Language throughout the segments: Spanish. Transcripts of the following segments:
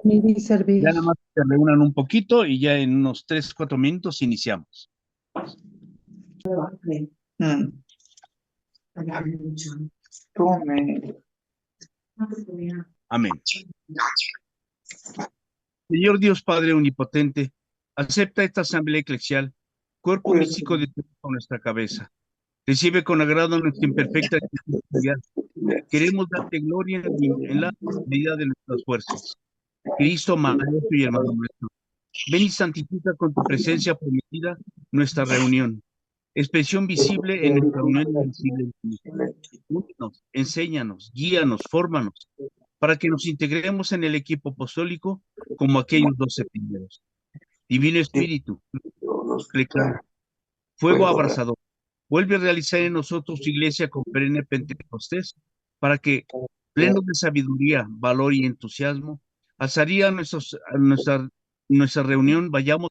y servir. Ya nada más se reúnan un poquito y ya en unos 3, 4 minutos iniciamos. Mm. Tome. Amén. Señor Dios Padre Omnipotente, acepta esta asamblea eclesial, cuerpo místico de nuestra cabeza. Recibe con agrado nuestra imperfecta existencia. Queremos darte gloria en la medida de nuestras fuerzas. Cristo, Maestro y hermano nuestro, ven y santifica con tu presencia prometida nuestra reunión, expresión visible en nuestra unión invisible. Únenos, enséñanos, guíanos, fórmanos, para que nos integremos en el equipo apostólico como aquellos 12 primeros. Divino Espíritu, fuego abrasador, vuelve a realizar en nosotros tu iglesia con perenne Pentecostés, para que, plenos de sabiduría, valor y entusiasmo, alzaría nuestra reunión, vayamos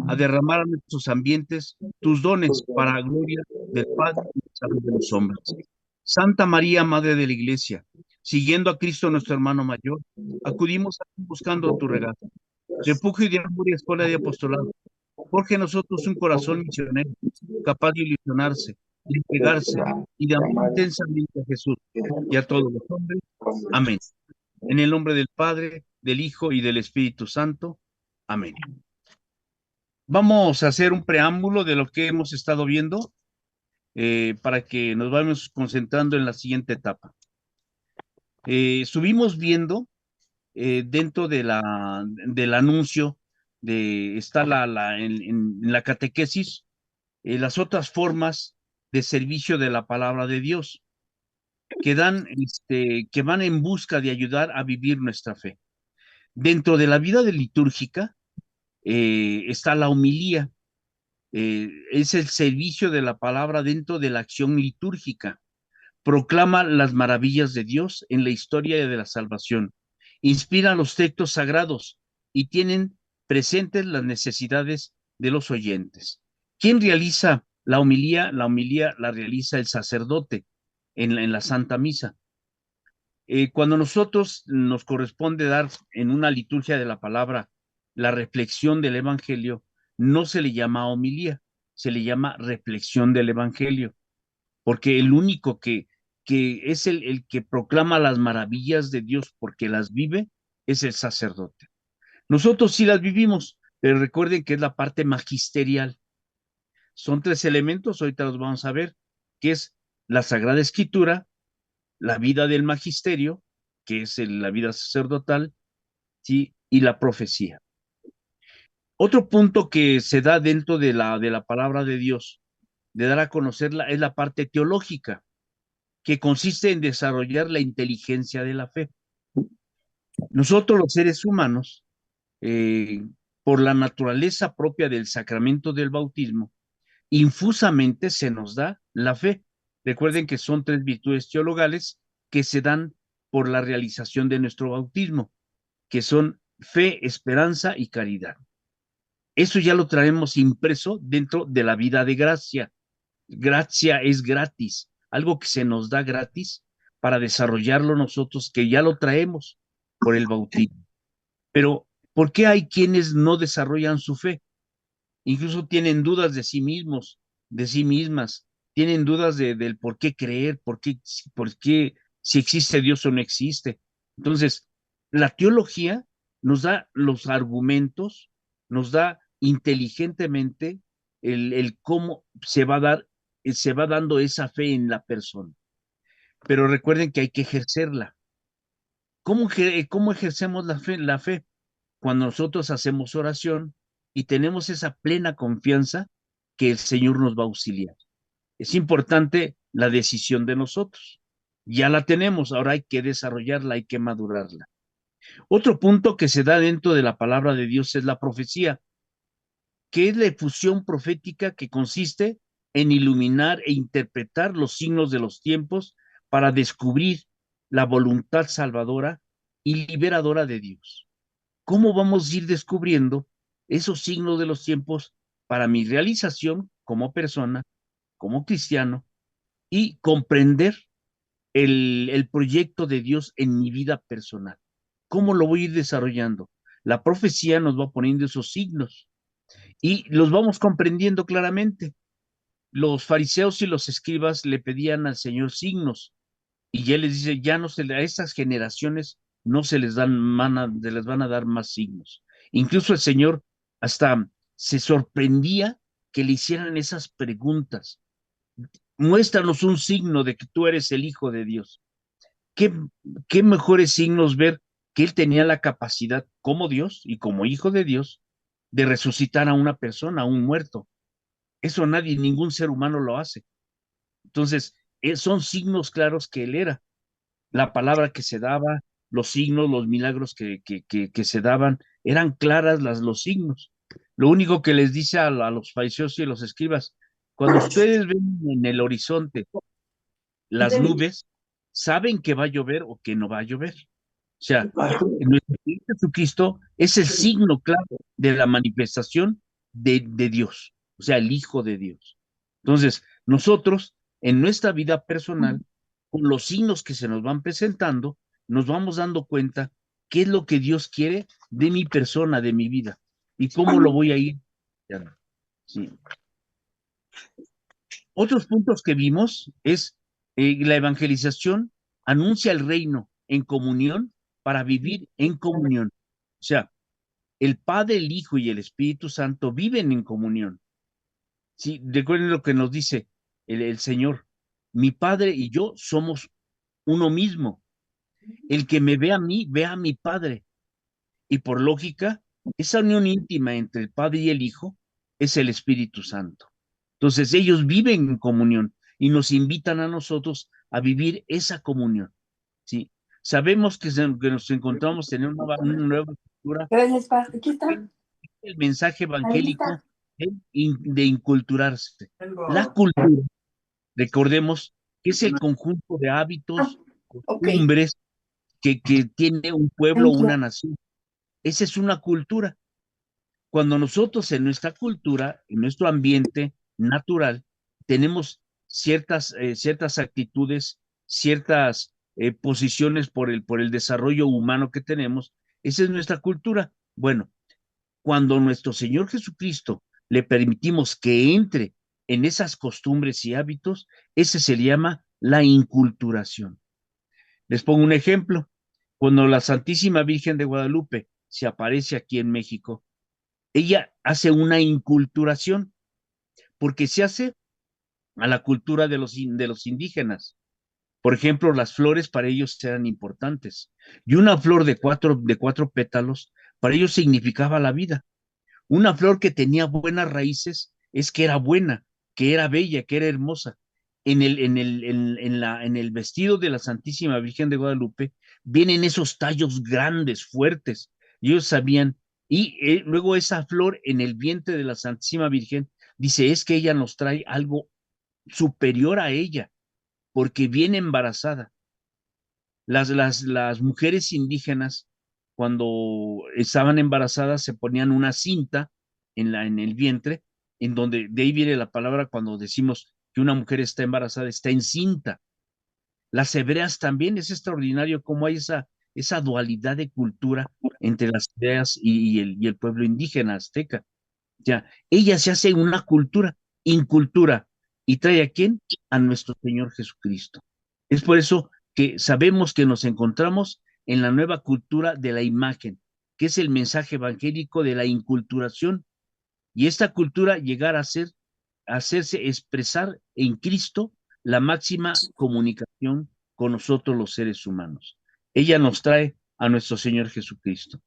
a derramar a nuestros ambientes tus dones para la gloria del Padre y la salud de los hombres. Santa María, Madre de la Iglesia, siguiendo a Cristo nuestro hermano mayor, acudimos a ti buscando tu regalo, refugio de amor y escuela de apostolado. Forge en nosotros un corazón misionero, capaz de ilusionarse, de entregarse y de amar intensamente a Jesús y a todos los hombres. Amén. En el nombre del Padre, del Hijo y del Espíritu Santo. Amén. Vamos a hacer un preámbulo de lo que hemos estado viendo para que nos vayamos concentrando en la siguiente etapa. Estuvimos viendo dentro del anuncio está en la catequesis las otras formas de servicio de la palabra de Dios que van en busca de ayudar a vivir nuestra fe. Dentro de la vida de litúrgica está la homilía, es el servicio de la palabra dentro de la acción litúrgica. Proclama las maravillas de Dios en la historia de la salvación. Inspira los textos sagrados y tienen presentes las necesidades de los oyentes. ¿Quién realiza la homilía? La homilía la realiza el sacerdote en la Santa Misa. Cuando nosotros nos corresponde dar en una liturgia de la palabra la reflexión del Evangelio, no se le llama homilía, se le llama reflexión del Evangelio, porque el único que es el que proclama las maravillas de Dios porque las vive es el sacerdote. Nosotros sí las vivimos, pero recuerden que es la parte magisterial. Son 3 elementos, ahorita los vamos a ver, que es la Sagrada Escritura, la vida del magisterio, que es la vida sacerdotal, ¿sí? Y la profecía. Otro punto que se da dentro de la palabra de Dios, de dar a conocerla, es la parte teológica, que consiste en desarrollar la inteligencia de la fe. Nosotros los seres humanos, eh, por la naturaleza propia del sacramento del bautismo, infusamente se nos da la fe. Recuerden que son 3 virtudes teologales que se dan por la realización de nuestro bautismo, que son fe, esperanza y caridad. Eso ya lo traemos impreso dentro de la vida de gracia. Gracia es gratis, algo que se nos da gratis para desarrollarlo nosotros, que ya lo traemos por el bautismo. Pero, ¿por qué hay quienes no desarrollan su fe? Incluso tienen dudas de sí mismos, de sí mismas, tienen dudas del por qué creer, por qué, si existe Dios o no existe. Entonces, la teología nos da los argumentos, nos da inteligentemente el cómo se va dando esa fe en la persona. Pero recuerden que hay que ejercerla. ¿Cómo ejercemos la fe? La fe, cuando nosotros hacemos oración y tenemos esa plena confianza que el Señor nos va a auxiliar. Es importante la decisión de nosotros. Ya la tenemos, ahora hay que desarrollarla, hay que madurarla. Otro punto que se da dentro de la palabra de Dios es la profecía, que es la efusión profética que consiste en iluminar e interpretar los signos de los tiempos para descubrir la voluntad salvadora y liberadora de Dios. ¿Cómo vamos a ir descubriendo esos signos de los tiempos para mi realización como persona, como cristiano, y comprender el proyecto de Dios en mi vida personal. ¿Cómo lo voy a ir desarrollando? La profecía nos va poniendo esos signos y los vamos comprendiendo claramente. Los fariseos y los escribas le pedían al Señor signos y ya les dice, ya no se le, a estas generaciones no se les se les van a dar más signos. Incluso el Señor hasta se sorprendía que le hicieran esas preguntas. Muéstranos un signo de que tú eres el Hijo de Dios. ¿Qué, qué mejores signos ver que él tenía la capacidad como Dios y como Hijo de Dios de resucitar a una persona, a un muerto? Eso nadie, ningún ser humano lo hace. Entonces, son signos claros que él era. La palabra que se daba, los signos, los milagros que se daban, eran claras los signos. Lo único que les dice a los fariseos y a los escribas, cuando ustedes ven en el horizonte las nubes, saben que va a llover o que no va a llover. O sea, nuestro Señor Jesucristo es el signo claro de la manifestación de Dios, o sea, el Hijo de Dios. Entonces, nosotros en nuestra vida personal, con los signos que se nos van presentando, nos vamos dando cuenta qué es lo que Dios quiere de mi persona, de mi vida, y cómo lo voy a ir. Sí. Otros puntos que vimos es la evangelización anuncia el reino en comunión para vivir en comunión. O sea, el Padre, el Hijo y el Espíritu Santo viven en comunión. Sí, recuerden lo que nos dice el Señor. Mi Padre y yo somos uno mismo. El que me ve a mí, ve a mi Padre. Y por lógica, esa unión íntima entre el Padre y el Hijo es el Espíritu Santo. Entonces ellos viven en comunión y nos invitan a nosotros a vivir esa comunión. ¿Sí? Sabemos que nos encontramos en una nueva cultura. Gracias, Paz. Aquí está. El mensaje Ahí evangélico está. de inculturarse. La Tengo. cultura, recordemos, que es el conjunto de Ah, hábitos, ok. costumbres que tiene un pueblo o Thank una you. nación. Esa es una cultura. Cuando nosotros en nuestra cultura, en nuestro ambiente natural, tenemos ciertas actitudes, ciertas posiciones por el desarrollo humano que tenemos, esa es nuestra cultura. Bueno, cuando nuestro Señor Jesucristo le permitimos que entre en esas costumbres y hábitos, ese se le llama la inculturación. Les pongo un ejemplo. Cuando la Santísima Virgen de Guadalupe se aparece aquí en México, ella hace una inculturación porque se hace a la cultura de los indígenas. Por ejemplo, las flores para ellos eran importantes. Y una flor de cuatro pétalos para ellos significaba la vida. Una flor que tenía buenas raíces es que era buena, que era bella, que era hermosa. En el vestido de la Santísima Virgen de Guadalupe vienen esos tallos grandes, fuertes. Y ellos sabían, y luego esa flor en el vientre de la Santísima Virgen dice, es que ella nos trae algo superior a ella, porque viene embarazada. Las mujeres indígenas, cuando estaban embarazadas, se ponían una cinta en el vientre, en donde de ahí viene la palabra cuando decimos que una mujer está embarazada, está encinta. Las hebreas también es extraordinario cómo hay esa dualidad de cultura entre las hebreas y el pueblo indígena azteca. Ya, ella se hace una cultura, incultura, y trae a quién? A nuestro Señor Jesucristo. Es por eso que sabemos que nos encontramos en la nueva cultura de la imagen, que es el mensaje evangélico de la inculturación, y esta cultura llegar a ser, a hacerse expresar en Cristo la máxima comunicación con nosotros los seres humanos. Ella nos trae a nuestro Señor Jesucristo.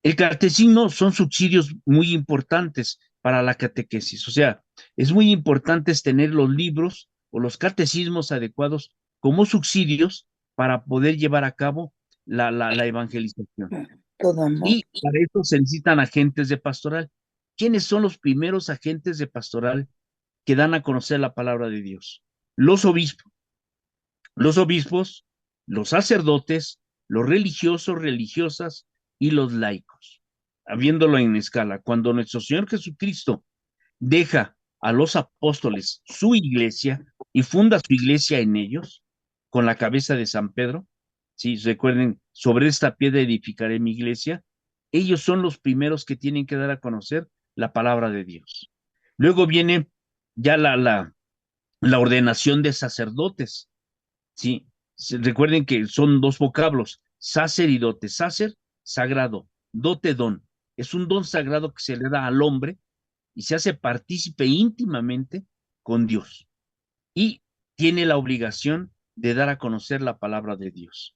El catecismo son subsidios muy importantes para la catequesis, o sea, es muy importante tener los libros o los catecismos adecuados como subsidios para poder llevar a cabo la evangelización. Todo amor. Y para eso se necesitan agentes de pastoral. ¿Quiénes son los primeros agentes de pastoral que dan a conocer la palabra de Dios? Los obispos. Los obispos, los sacerdotes, los religiosos, religiosas y los laicos. Habiéndolo en escala, cuando nuestro Señor Jesucristo deja a los apóstoles su iglesia y funda su iglesia en ellos, con la cabeza de San Pedro. Sí, recuerden, sobre esta piedra edificaré mi iglesia. Ellos son los primeros que tienen que dar a conocer la palabra de Dios. Luego viene ya la ordenación de sacerdotes. Sí, recuerden que son dos vocablos, sacer y dote. Sacer, sagrado, dote, don. Es un don sagrado que se le da al hombre y se hace partícipe íntimamente con Dios. Y tiene la obligación de dar a conocer la palabra de Dios.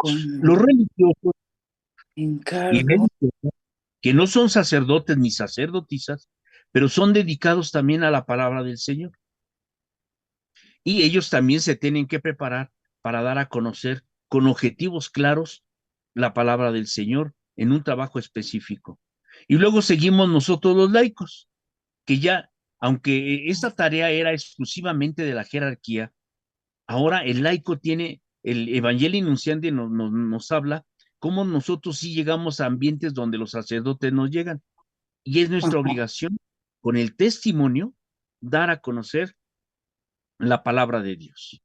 Los Con religiosos y encargo. religiosas, que no son sacerdotes ni sacerdotisas, pero son dedicados también a la palabra del Señor. Y ellos también se tienen que preparar para dar a conocer con objetivos claros la palabra del Señor en un trabajo específico. Y luego seguimos nosotros los laicos, que ya, aunque esta tarea era exclusivamente de la jerarquía, ahora el laico tiene, el Evangelio Nunciandi nos habla cómo nosotros sí llegamos a ambientes donde los sacerdotes no llegan. Y es nuestra Ajá. obligación, con el testimonio, dar a conocer la palabra de Dios.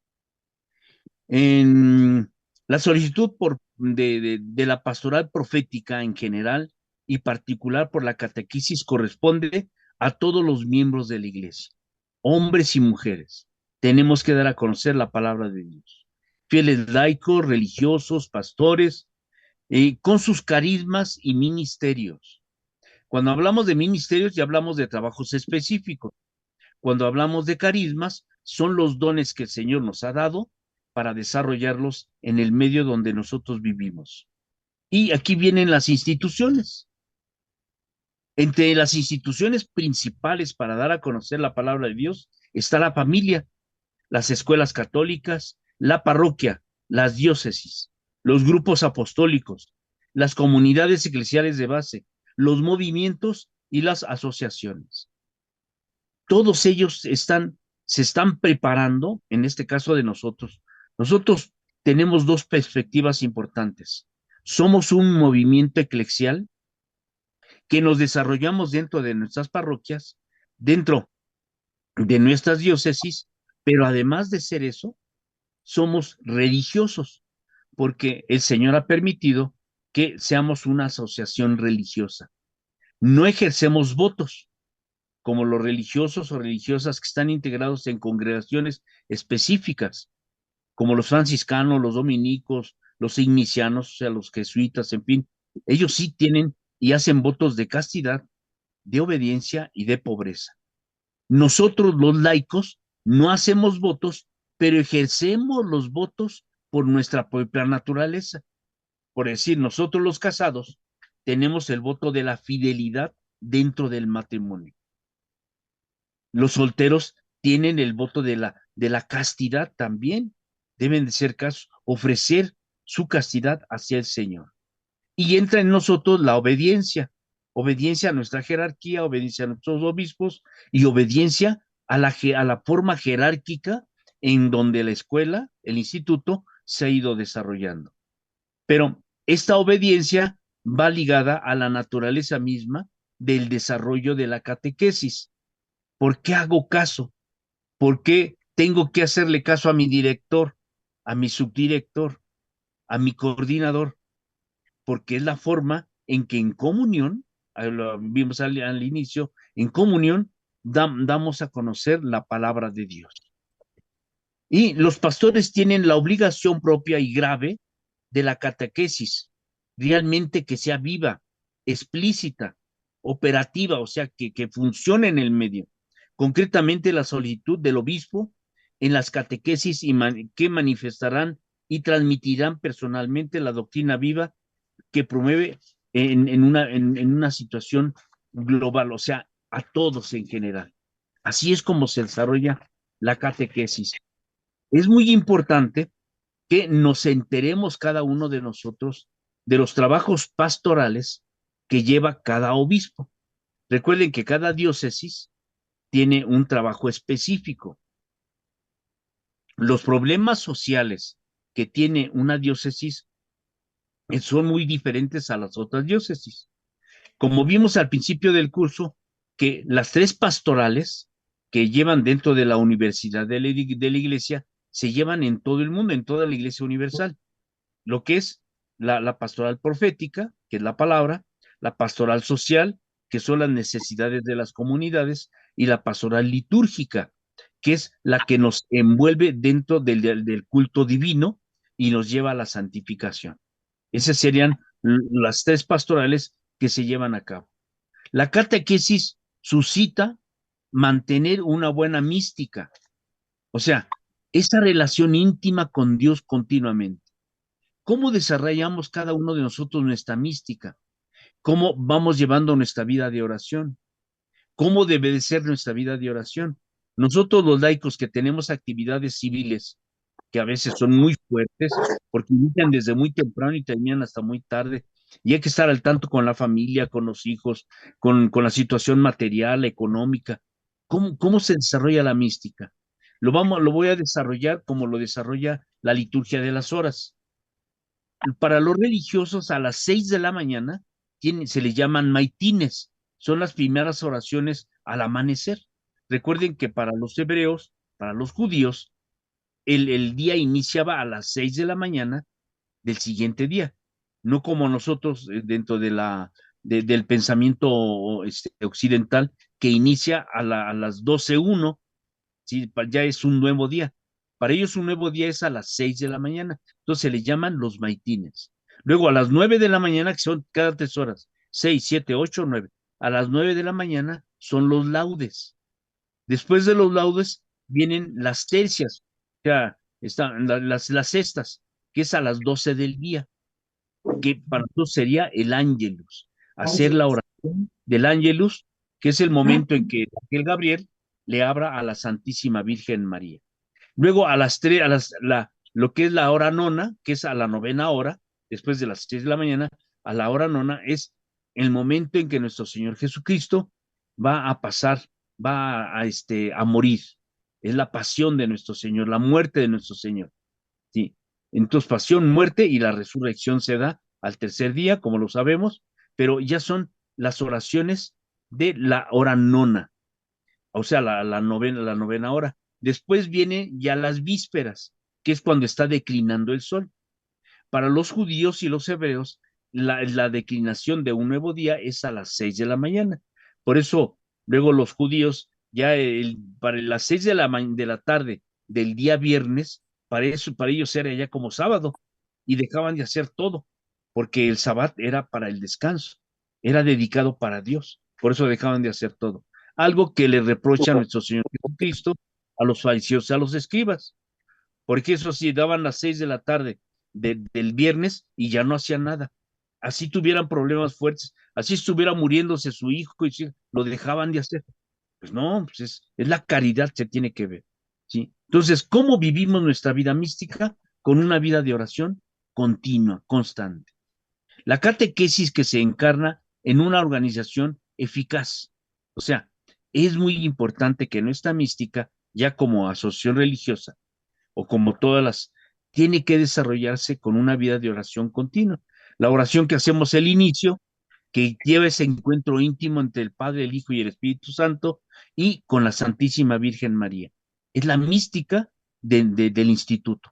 En la solicitud de la pastoral profética en general y particular por la catequesis corresponde a todos los miembros de la iglesia, hombres y mujeres. Tenemos que dar a conocer la palabra de Dios. Fieles laicos, religiosos, pastores, con sus carismas y ministerios. Cuando hablamos de ministerios ya hablamos de trabajos específicos. Cuando hablamos de carismas, son los dones que el Señor nos ha dado para desarrollarlos en el medio donde nosotros vivimos. Y aquí vienen las instituciones. Entre las instituciones principales para dar a conocer la palabra de Dios está la familia, las escuelas católicas, la parroquia, las diócesis, los grupos apostólicos, las comunidades eclesiales de base, los movimientos y las asociaciones. Todos ellos se están preparando, en este caso de nosotros. Nosotros tenemos dos perspectivas importantes. Somos un movimiento eclesial que nos desarrollamos dentro de nuestras parroquias, dentro de nuestras diócesis, pero además de ser eso, somos religiosos, porque el Señor ha permitido que seamos una asociación religiosa. No ejercemos votos, como los religiosos o religiosas que están integrados en congregaciones específicas, como los franciscanos, los dominicos, los ignicianos, o sea, los jesuitas, en fin. Ellos sí tienen y hacen votos de castidad, de obediencia y de pobreza. Nosotros, los laicos, no hacemos votos, pero ejercemos los votos por nuestra propia naturaleza. Por decir, nosotros los casados tenemos el voto de la fidelidad dentro del matrimonio. Los solteros tienen el voto de la castidad también. Deben de ser casos, ofrecer su castidad hacia el Señor. Y entra en nosotros la obediencia. Obediencia a nuestra jerarquía, obediencia a nuestros obispos y obediencia a la forma jerárquica en donde la escuela, el instituto, se ha ido desarrollando. Pero esta obediencia va ligada a la naturaleza misma del desarrollo de la catequesis. ¿Por qué hago caso? ¿Por qué tengo que hacerle caso a mi director, a mi subdirector, a mi coordinador? Porque es la forma en que en comunión, lo vimos al inicio, en comunión damos a conocer la palabra de Dios. Y los pastores tienen la obligación propia y grave de la catequesis, realmente que sea viva, explícita, operativa, o sea, que funcione en el medio. Concretamente la solicitud del obispo en las catequesis que manifestarán y transmitirán personalmente la doctrina viva que promueve en una situación global, o sea, a todos en general. Así es como se desarrolla la catequesis. Es muy importante que nos enteremos cada uno de nosotros de los trabajos pastorales que lleva cada obispo. Recuerden que cada diócesis tiene un trabajo específico. Los problemas sociales que tiene una diócesis son muy diferentes a las otras diócesis. Como vimos al principio del curso, que las tres pastorales que llevan dentro de la universidad de la iglesia se llevan en todo el mundo, en toda la Iglesia Universal, lo que es la pastoral profética, que es la palabra, la pastoral social, que son las necesidades de las comunidades, y la pastoral litúrgica, que es la que nos envuelve dentro del culto divino y nos lleva a la santificación. Esas serían las tres pastorales que se llevan a cabo. La catequesis suscita mantener una buena mística, o sea, esa relación íntima con Dios continuamente. ¿Cómo desarrollamos cada uno de nosotros nuestra mística? ¿Cómo vamos llevando nuestra vida de oración? ¿Cómo debe de ser nuestra vida de oración? Nosotros los laicos que tenemos actividades civiles, que a veces son muy fuertes, porque inician desde muy temprano y terminan hasta muy tarde, y hay que estar al tanto con la familia, con los hijos, con la situación material, económica. ¿Cómo se desarrolla la mística? Lo voy a desarrollar como lo desarrolla la liturgia de las horas. Para los religiosos, a las 6 de la mañana se les llaman maitines, son las primeras oraciones al amanecer. Recuerden que para los hebreos, para los judíos, el día iniciaba a las 6 de la mañana del siguiente día, no como nosotros dentro del pensamiento occidental, que inicia a las 12:01, ¿sí? Ya es un nuevo día. Para ellos un nuevo día es a las 6 de la mañana, entonces se le llaman los maitines. Luego a las 9 de la mañana, que son cada 3 horas, 6, 7, 8, 9. A las 9 de la mañana son los laudes. Después de los laudes vienen las tercias, o sea, están las sextas, que es a las 12 del día, que para nosotros sería el ángelus, hacer la oración del ángelus, que es el momento en que el Gabriel le abra a la Santísima Virgen María. Luego a las 3, lo que es la hora nona, que es a la 9ª hora, después de las 6 de la mañana, a la hora nona es el momento en que nuestro Señor Jesucristo va a pasar, va a morir. Es la pasión de nuestro Señor, la muerte de nuestro Señor. ¿Sí? Entonces, pasión, muerte y la resurrección se da al tercer día, como lo sabemos, pero ya son las oraciones de la hora nona, o sea, la 9ª hora. Después vienen ya las vísperas, que es cuando está declinando el sol. Para los judíos y los hebreos, la declinación de un nuevo día es a las 6 de la mañana. Por eso, luego los judíos, ya para las 6 de la tarde del día viernes, para ellos era ya como sábado, y dejaban de hacer todo, porque el sabbat era para el descanso, era dedicado para Dios. Por eso dejaban de hacer todo. Algo que le reprocha a nuestro Señor Jesucristo, a los fariseos, a los escribas, porque eso sí, daban las 6 de la tarde del viernes y ya no hacían nada. Así tuvieran problemas fuertes, así estuviera muriéndose su hijo y lo dejaban de hacer. Pues no, pues es la caridad que tiene que ver, ¿sí? Entonces, ¿cómo vivimos nuestra vida mística? Con una vida de oración continua, constante. La catequesis que se encarna en una organización eficaz. O sea, es muy importante que nuestra mística, ya como asociación religiosa, o como todas tiene que desarrollarse con una vida de oración continua. La oración que hacemos el inicio, que lleva ese encuentro íntimo entre el Padre, el Hijo y el Espíritu Santo, y con la Santísima Virgen María. Es la mística del instituto.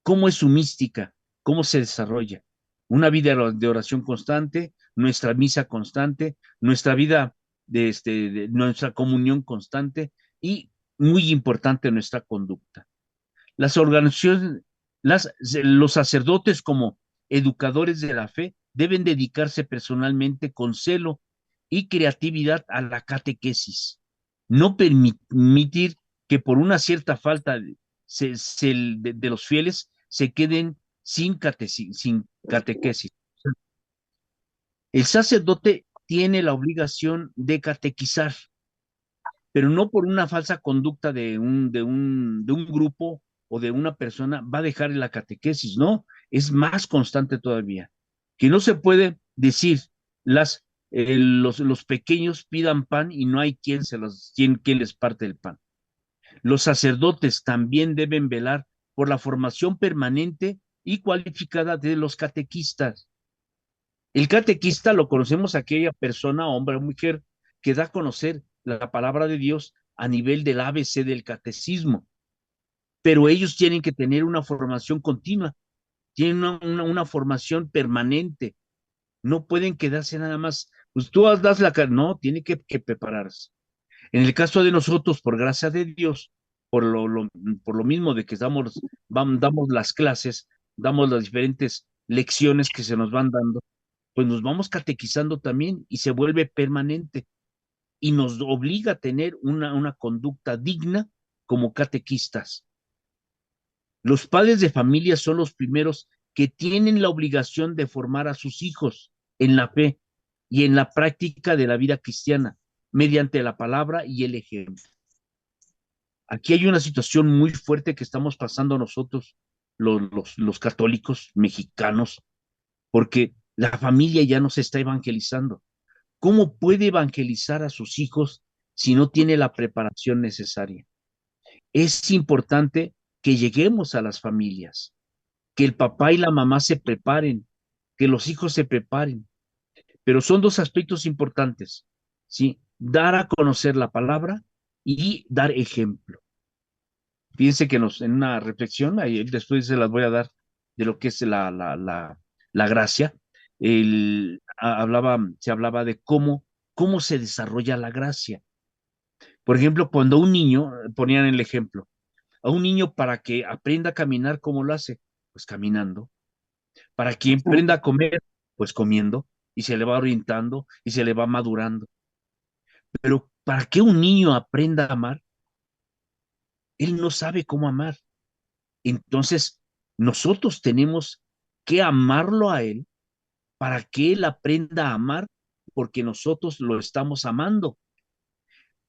¿Cómo es su mística? ¿Cómo se desarrolla? Una vida de oración constante, nuestra misa constante, nuestra vida de nuestra comunión constante y, muy importante, nuestra conducta. Las organizaciones, los sacerdotes como educadores de la fe deben dedicarse personalmente con celo y creatividad a la catequesis. No permitir que por una cierta falta de los fieles se queden sin catequesis. El sacerdote tiene la obligación de catequizar, pero no por una falsa conducta de un grupo o de una persona va a dejar la catequesis, no, es más constante todavía. Que no se puede decir los pequeños pidan pan y no hay quien les parte el pan. Los sacerdotes también deben velar por la formación permanente y cualificada de los catequistas. El catequista lo conocemos a aquella persona, hombre o mujer, que da a conocer la palabra de Dios a nivel del ABC del catecismo. pero ellos tienen que tener una formación continua, tienen una formación permanente, no pueden quedarse nada más, pues tú das no, tiene que prepararse. En el caso de nosotros, por gracia de Dios, por lo mismo de que damos las clases, damos las diferentes lecciones que se nos van dando, pues nos vamos catequizando también y se vuelve permanente y nos obliga a tener una conducta digna como catequistas. Los padres de familia son los primeros que tienen la obligación de formar a sus hijos en la fe y en la práctica de la vida cristiana, mediante la palabra y el ejemplo. Aquí hay una situación muy fuerte que estamos pasando nosotros, los católicos mexicanos, porque la familia ya no se está evangelizando. ¿Cómo puede evangelizar a sus hijos si no tiene la preparación necesaria? Es importante que lleguemos a las familias, que el papá y la mamá se preparen, que los hijos se preparen. Pero son dos aspectos importantes, ¿sí? Dar a conocer la palabra y dar ejemplo. Fíjense que en una reflexión, ahí después se las voy a dar de lo que es la gracia, se hablaba de cómo se desarrolla la gracia. Por ejemplo, cuando un niño, ponían el ejemplo, a un niño para que aprenda a caminar, ¿cómo lo hace? Pues caminando. Para que aprenda a comer, pues comiendo, y se le va orientando y se le va madurando. Pero para que un niño aprenda a amar, él no sabe cómo amar. Entonces, nosotros tenemos que amarlo a él para que él aprenda a amar, porque nosotros lo estamos amando.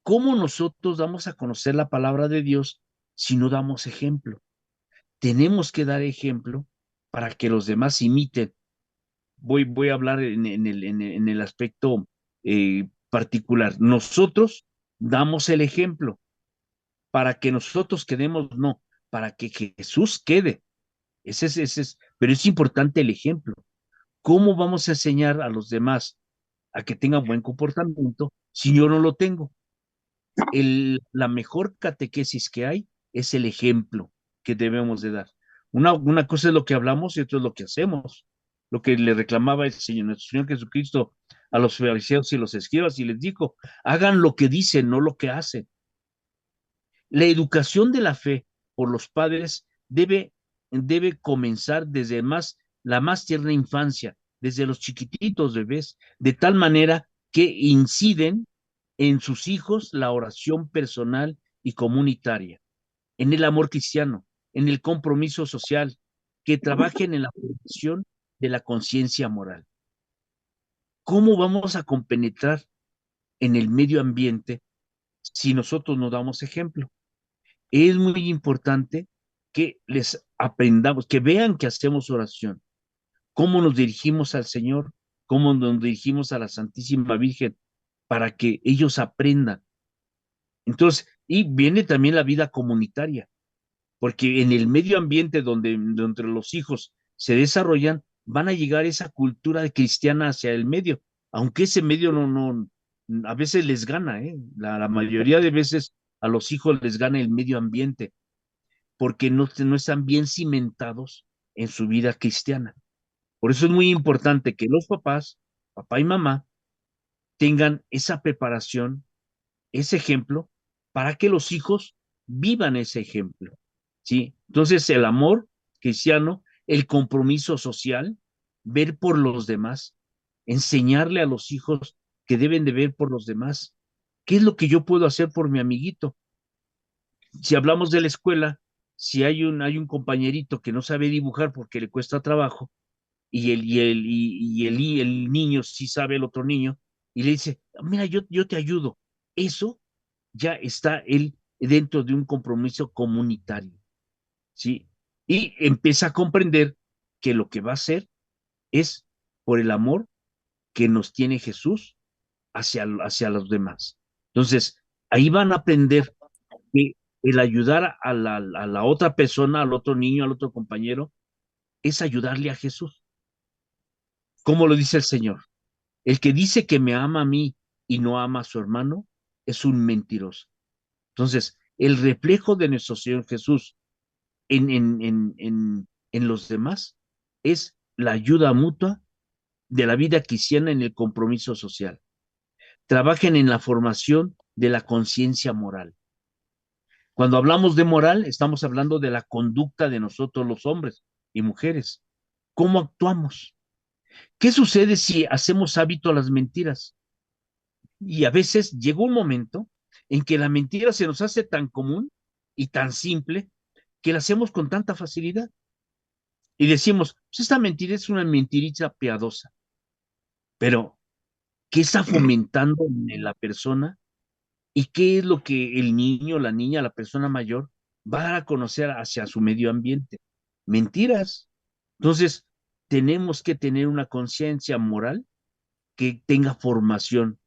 ¿Cómo nosotros damos a conocer la palabra de Dios si no damos ejemplo? Tenemos que dar ejemplo para que los demás imiten. Voy a hablar en el aspecto particular. Nosotros damos el ejemplo para que nosotros quedemos, no, para que Jesús quede. Pero es importante el ejemplo. ¿Cómo vamos a enseñar a los demás a que tengan buen comportamiento si yo no lo tengo? La mejor catequesis que hay es el ejemplo que debemos de dar. Una cosa es lo que hablamos y otra es lo que hacemos. Lo que le reclamaba el Señor, nuestro Señor Jesucristo a los fariseos y los escribas y les dijo, hagan lo que dicen, no lo que hacen. La educación de la fe por los padres debe comenzar desde la más tierna infancia, desde los chiquititos bebés, de tal manera que inciden en sus hijos la oración personal y comunitaria, en el amor cristiano, en el compromiso social, que trabajen en la formación de la conciencia moral. ¿Cómo vamos a compenetrar en el medio ambiente si nosotros no damos ejemplo? Es muy importante que les aprendamos, que vean que hacemos oración, cómo nos dirigimos al Señor, cómo nos dirigimos a la Santísima Virgen, para que ellos aprendan. Entonces, y viene también la vida comunitaria, porque en el medio ambiente donde los hijos se desarrollan, van a llegar esa cultura cristiana hacia el medio, aunque ese medio a veces les gana, ¿eh? La mayoría de veces a los hijos les gana el medio ambiente, porque no están bien cimentados en su vida cristiana. Por eso es muy importante que los papás, papá y mamá, tengan esa preparación, ese ejemplo, para que los hijos vivan ese ejemplo, ¿sí? Entonces, el amor cristiano, el compromiso social, ver por los demás, enseñarle a los hijos que deben de ver por los demás. ¿Qué es lo que yo puedo hacer por mi amiguito? Si hablamos de la escuela, si hay un compañerito que no sabe dibujar porque le cuesta trabajo, y el niño sí sabe, el otro niño, y le dice, mira, yo te ayudo. Eso ya está él dentro de un compromiso comunitario, ¿sí? Y empieza a comprender que lo que va a hacer es por el amor que nos tiene Jesús hacia los demás. Entonces, ahí van a aprender que el ayudar a la otra persona, al otro niño, al otro compañero, es ayudarle a Jesús. Como lo dice el Señor, el que dice que me ama a mí y no ama a su hermano es un mentiroso. Entonces, el reflejo de nuestro Señor Jesús en los demás es la ayuda mutua de la vida cristiana en el compromiso social. Trabajen en la formación de la conciencia moral. Cuando hablamos de moral, estamos hablando de la conducta de nosotros los hombres y mujeres. ¿Cómo actuamos? ¿Qué sucede si hacemos hábito a las mentiras? Y a veces llega un momento en que la mentira se nos hace tan común y tan simple que la hacemos con tanta facilidad. Y decimos, pues esta mentira es una mentirita piadosa. Pero, ¿qué está fomentando en la persona? ¿Y qué es lo que el niño, la niña, la persona mayor va a dar a conocer hacia su medio ambiente? Mentiras. Entonces, tenemos que tener una conciencia moral que tenga formación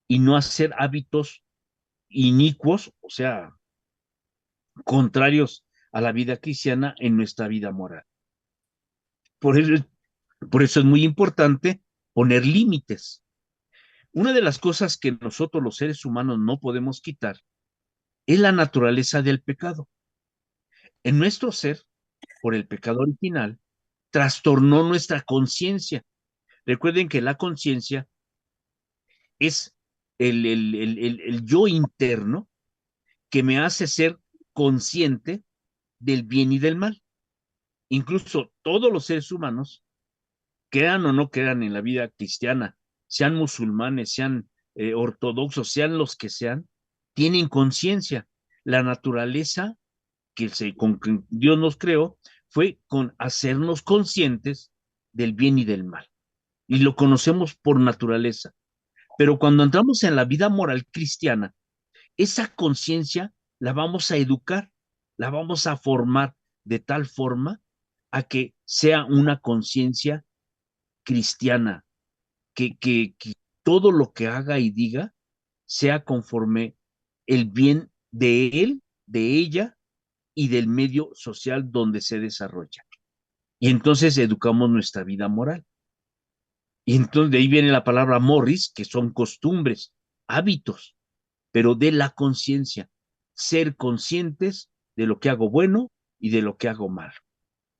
y no hacer hábitos inicuos, o sea, contrarios a la vida cristiana en nuestra vida moral. Por eso, por eso es muy importante poner límites. Una de las cosas que nosotros los seres humanos no podemos quitar es la naturaleza del pecado. En nuestro ser, por el pecado original, trastornó nuestra conciencia. Recuerden que la conciencia es el yo interno que me hace ser consciente del bien y del mal. Incluso todos los seres humanos, crean o no crean en la vida cristiana, sean musulmanes, sean ortodoxos, sean los que sean, tienen conciencia. La naturaleza con que Dios nos creó fue con hacernos conscientes del bien y del mal. Y lo conocemos por naturaleza. Pero cuando entramos en la vida moral cristiana, esa conciencia la vamos a educar, la vamos a formar de tal forma a que sea una conciencia cristiana, que todo lo que haga y diga sea conforme el bien de él, de ella y del medio social donde se desarrolla. Y entonces educamos nuestra vida moral. Y entonces de ahí viene la palabra morris, que son costumbres, hábitos, pero de la conciencia, ser conscientes de lo que hago bueno y de lo que hago mal.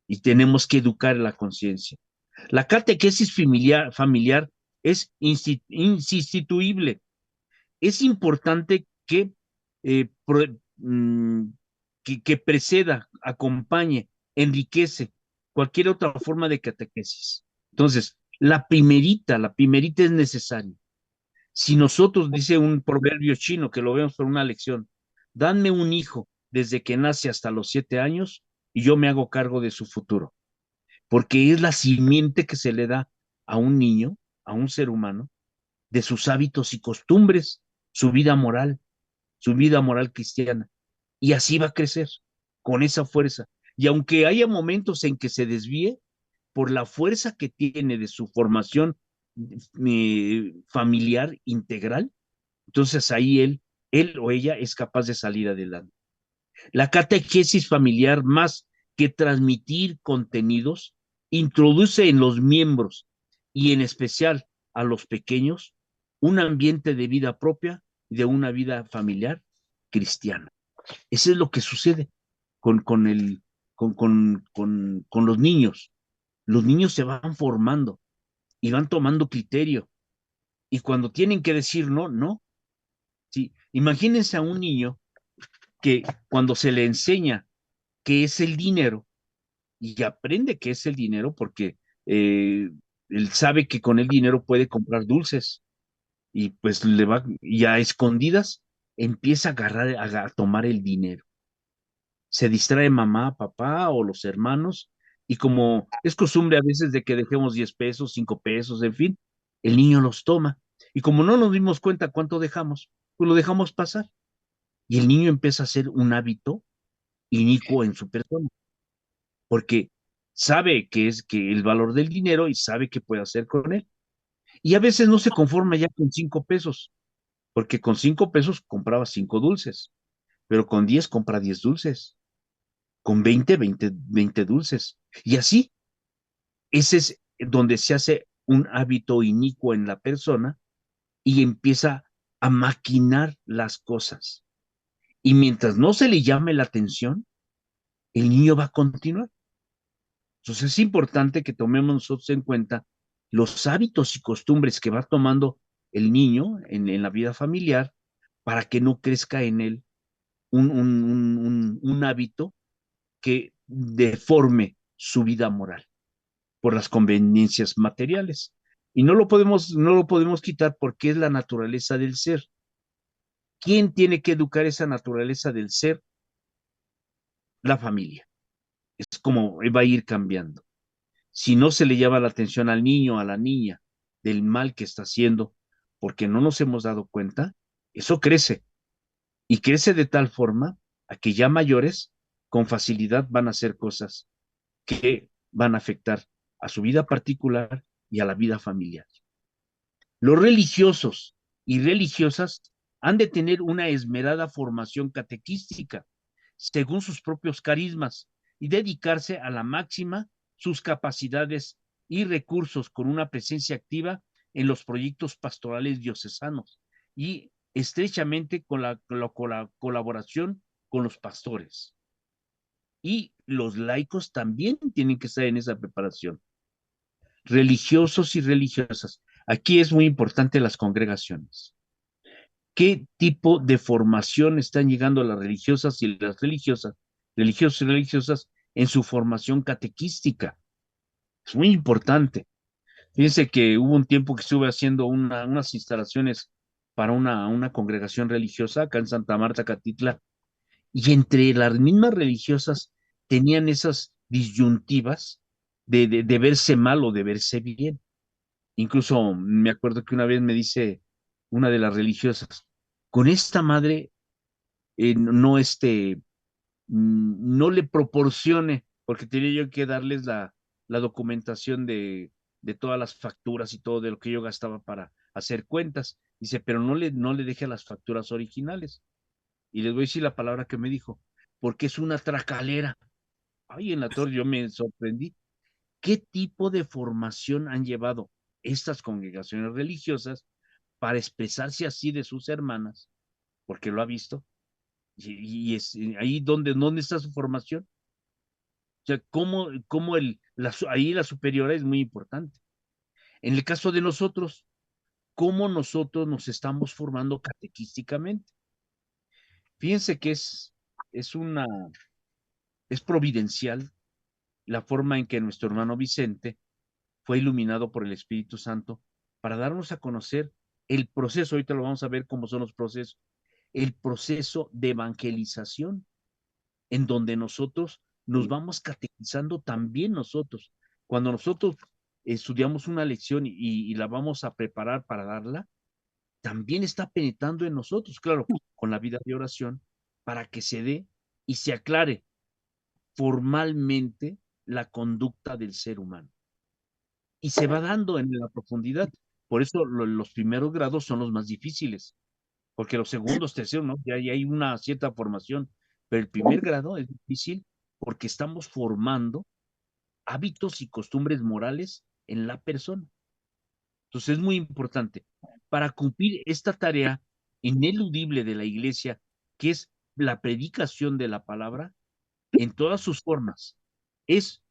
Y tenemos que educar la conciencia. La catequesis familiar es instituible. Es importante eh, pro, mmm, que preceda, acompañe, enriquece cualquier otra forma de catequesis. Entonces, la primerita es necesaria. Si nosotros, dice un proverbio chino que lo vemos por una lección, danme un hijo desde que nace hasta los 7 años y yo me hago cargo de su futuro, porque es la simiente que se le da a un niño, a un ser humano, de sus hábitos y costumbres, su vida moral cristiana. Y así va a crecer, con esa fuerza. Y aunque haya momentos en que se desvíe, por la fuerza que tiene de su formación familiar integral, entonces ahí él o ella es capaz de salir adelante. La catequesis familiar, más que transmitir contenidos, introduce en los miembros y en especial a los pequeños un ambiente de vida propia, de una vida familiar cristiana. Eso es lo que sucede con, el, con los niños. Los niños se van formando y van tomando criterio. Y cuando tienen que decir no, no. Sí. Imagínense a un niño que cuando se le enseña qué es el dinero y aprende qué es el dinero porque él sabe que con el dinero puede comprar dulces y pues le va y a escondidas empieza a agarrar a tomar el dinero. Se distrae mamá, papá o los hermanos y como es costumbre a veces de que dejemos 10 pesos, 5 pesos, en fin, el niño los toma y como no nos dimos cuenta cuánto dejamos, pues lo dejamos pasar y el niño empieza a hacer un hábito inicuo en su persona porque sabe que es que el valor del dinero y sabe qué puede hacer con él. Y a veces no se conforma ya con 5 pesos, porque con 5 pesos compraba 5 dulces, pero con 10 compra 10 dulces, con 20 dulces. Y así, ese es donde se hace un hábito inicuo en la persona y empieza a maquinar las cosas. Y mientras no se le llame la atención, el niño va a continuar. Entonces es importante que tomemos nosotros en cuenta los hábitos y costumbres que va tomando el niño en la vida familiar para que no crezca en él un hábito que deforme su vida moral por las conveniencias materiales. Y no lo podemos quitar porque es la naturaleza del ser. ¿Quién tiene que educar esa naturaleza del ser? La familia. Es como va a ir cambiando. Si no se le llama la atención al niño, a la niña, del mal que está haciendo, porque no nos hemos dado cuenta, eso crece. Y crece de tal forma a que ya mayores, con facilidad van a hacer cosas que van a afectar a su vida particular y a la vida familiar. Los religiosos y religiosas han de tener una esmerada formación catequística, según sus propios carismas, y dedicarse a la máxima sus capacidades y recursos con una presencia activa en los proyectos pastorales diocesanos y estrechamente con la colaboración con los pastores. Y los laicos también tienen que estar en esa preparación. Religiosos y religiosas. Aquí es muy importante las congregaciones. ¿Qué tipo de formación están llegando las religiosas y las religiosas, religiosos y religiosas en su formación catequística? Es muy importante. Fíjense que hubo un tiempo que estuve haciendo unas instalaciones para una congregación religiosa acá en Santa Marta, Catitla, y entre las mismas religiosas tenían esas disyuntivas de verse mal o de verse bien. Incluso me acuerdo que una vez me dice una de las religiosas, con esta madre no, no le proporcione, porque tenía yo que darles la documentación de todas las facturas y todo de lo que yo gastaba para hacer cuentas. Dice, pero no le deje las facturas originales. Y les voy a decir la palabra que me dijo, porque es una tracalera. Ay, en la torre yo me sorprendí. ¿Qué tipo de formación han llevado estas congregaciones religiosas para expresarse así de sus hermanas? Porque lo ha visto. Y es ahí donde está su formación. O sea, ahí la superiora es muy importante. En el caso de nosotros, ¿cómo nosotros nos estamos formando catequísticamente? Fíjense que es una, es providencial la forma en que nuestro hermano Vicente fue iluminado por el Espíritu Santo para darnos a conocer el proceso, ahorita lo vamos a ver cómo son los procesos, el proceso de evangelización, en donde nosotros nos vamos catequizando también nosotros. Cuando nosotros estudiamos una lección y la vamos a preparar para darla, también está penetrando en nosotros, claro, con la vida de oración, para que se dé y se aclare formalmente la conducta del ser humano. Y se va dando en la profundidad. Por eso los primeros grados son los más difíciles, porque los segundos, terceros, ¿no? Ya hay una cierta formación, pero el primer grado es difícil porque estamos formando hábitos y costumbres morales en la persona. Entonces es muy importante. Para cumplir esta tarea ineludible de la iglesia, que es la predicación de la palabra en todas sus formas, es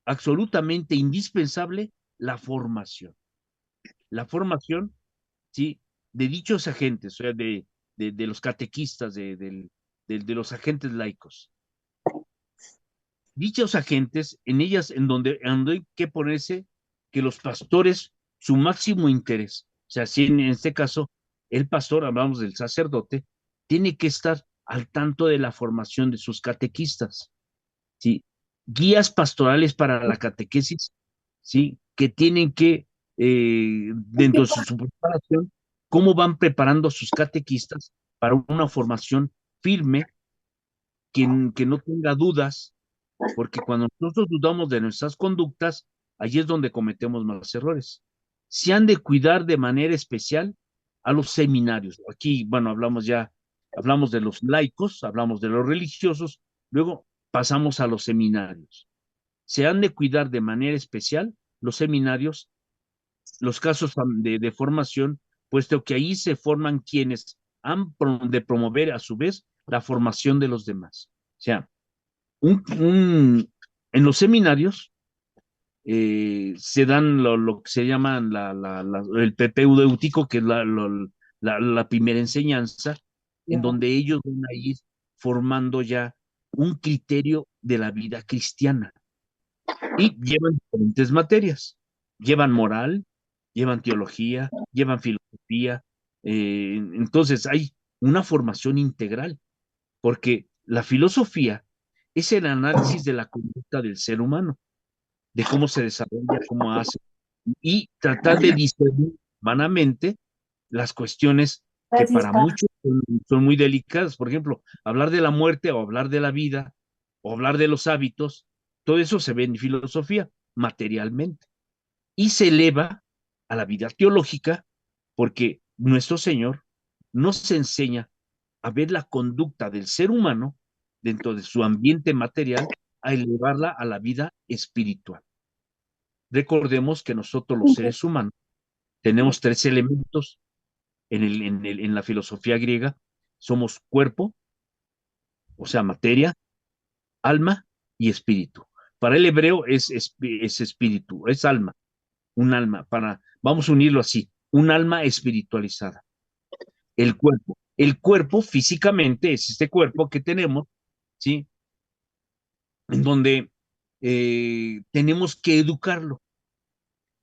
absolutamente indispensable la formación. La formación, ¿sí? De dichos agentes, o sea, de los catequistas, de los agentes laicos. Dichos agentes, en donde hay que ponerse que los pastores, su máximo interés, o sea, si en este caso el pastor, hablamos del sacerdote, tiene que estar al tanto de la formación de sus catequistas, ¿sí? Guías pastorales para la catequesis, ¿sí? Que tienen que, dentro de su preparación, cómo van preparando a sus catequistas para una formación firme, que no tenga dudas, porque cuando nosotros dudamos de nuestras conductas, allí es donde cometemos más errores. Se han de cuidar de manera especial a los seminarios. Aquí, bueno, hablamos de los laicos, hablamos de los religiosos, luego pasamos a los seminarios. Se han de cuidar de manera especial los seminarios, los casos de formación, puesto que ahí se forman quienes han de promover a su vez la formación de los demás. O sea, En los seminarios se dan lo que se llama el pepéudéutico, que es la primera enseñanza, en Ya. donde ellos van a ir formando ya un criterio de la vida cristiana. Y llevan diferentes materias. Llevan moral, llevan teología, llevan filosofía. Entonces hay una formación integral, porque la filosofía es el análisis de la conducta del ser humano, de cómo se desarrolla, cómo hace, y tratar de discernir humanamente las cuestiones que Así para está. muchos son muy delicadas. Por ejemplo, hablar de la muerte o hablar de la vida o hablar de los hábitos, todo eso se ve en filosofía materialmente y se eleva a la vida teológica porque nuestro Señor nos enseña a ver la conducta del ser humano dentro de su ambiente material, a elevarla a la vida espiritual. Recordemos que nosotros los seres humanos tenemos tres elementos en la filosofía griega. Somos cuerpo, o sea, materia, alma y espíritu. Para el hebreo es espíritu, es alma, un alma. Vamos a unirlo así, un alma espiritualizada. El cuerpo físicamente es este cuerpo que tenemos, ¿sí? En donde tenemos que educarlo,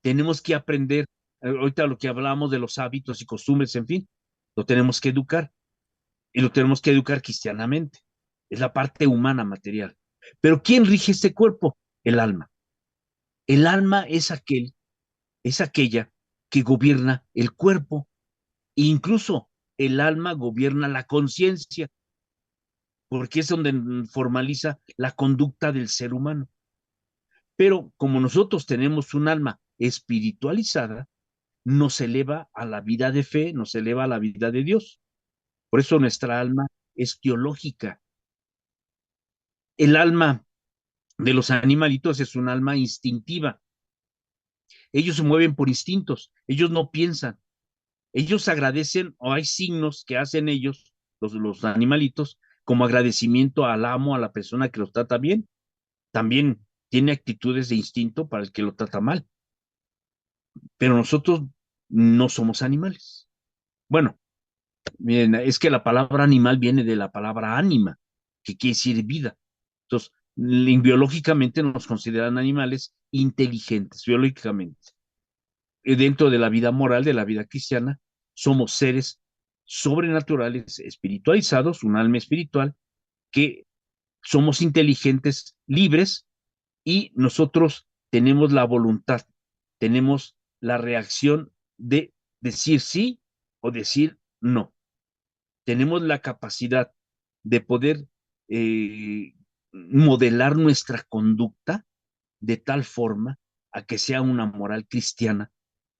tenemos que aprender. Ahorita lo que hablamos de los hábitos y costumbres, en fin, lo tenemos que educar y lo tenemos que educar cristianamente. Es la parte humana material. Pero ¿quién rige este cuerpo? El alma. El alma es aquella que gobierna el cuerpo e incluso el alma gobierna la conciencia, porque es donde formaliza la conducta del ser humano. Pero como nosotros tenemos un alma espiritualizada, nos eleva a la vida de fe, nos eleva a la vida de Dios. Por eso nuestra alma es teológica. El alma de los animalitos es un alma instintiva. Ellos se mueven por instintos, ellos no piensan, ellos agradecen o hay signos que hacen ellos, los animalitos, como agradecimiento al amo, a la persona que los trata bien. También tiene actitudes de instinto para el que lo trata mal, pero nosotros no somos animales. Bueno, miren, es que la palabra animal viene de la palabra ánima, que quiere decir vida. Entonces, biológicamente nos consideran animales inteligentes, biológicamente. Dentro de la vida moral, de la vida cristiana, somos seres sobrenaturales, espiritualizados, un alma espiritual, que somos inteligentes, libres, y nosotros tenemos la voluntad, tenemos la reacción de decir sí o decir no. Tenemos la capacidad de poder modelar nuestra conducta de tal forma a que sea una moral cristiana,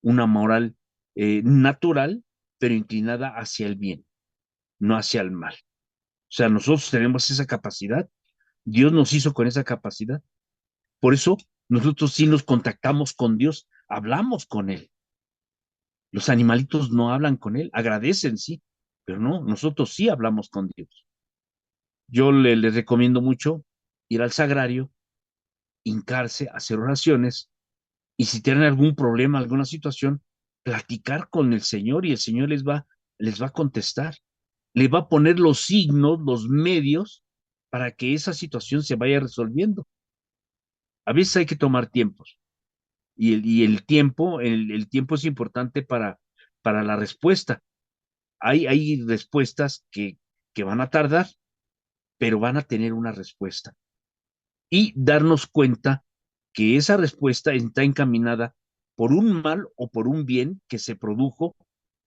una moral natural, pero inclinada hacia el bien, no hacia el mal. O sea, nosotros tenemos esa capacidad, Dios nos hizo con esa capacidad, por eso nosotros sí nos contactamos con Dios, hablamos con Él. Los animalitos no hablan con Él, agradecen, sí, pero no, nosotros sí hablamos con Dios. Yo les recomiendo mucho ir al sagrario, hincarse, hacer oraciones, y si tienen algún problema, alguna situación, platicar con el Señor y el Señor les va a contestar, le va a poner los signos, los medios para que esa situación se vaya resolviendo. A veces hay que tomar tiempos y el tiempo, el tiempo es importante para la respuesta. Hay respuestas que van a tardar, pero van a tener una respuesta. Y darnos cuenta que esa respuesta está encaminada por un mal o por un bien que se produjo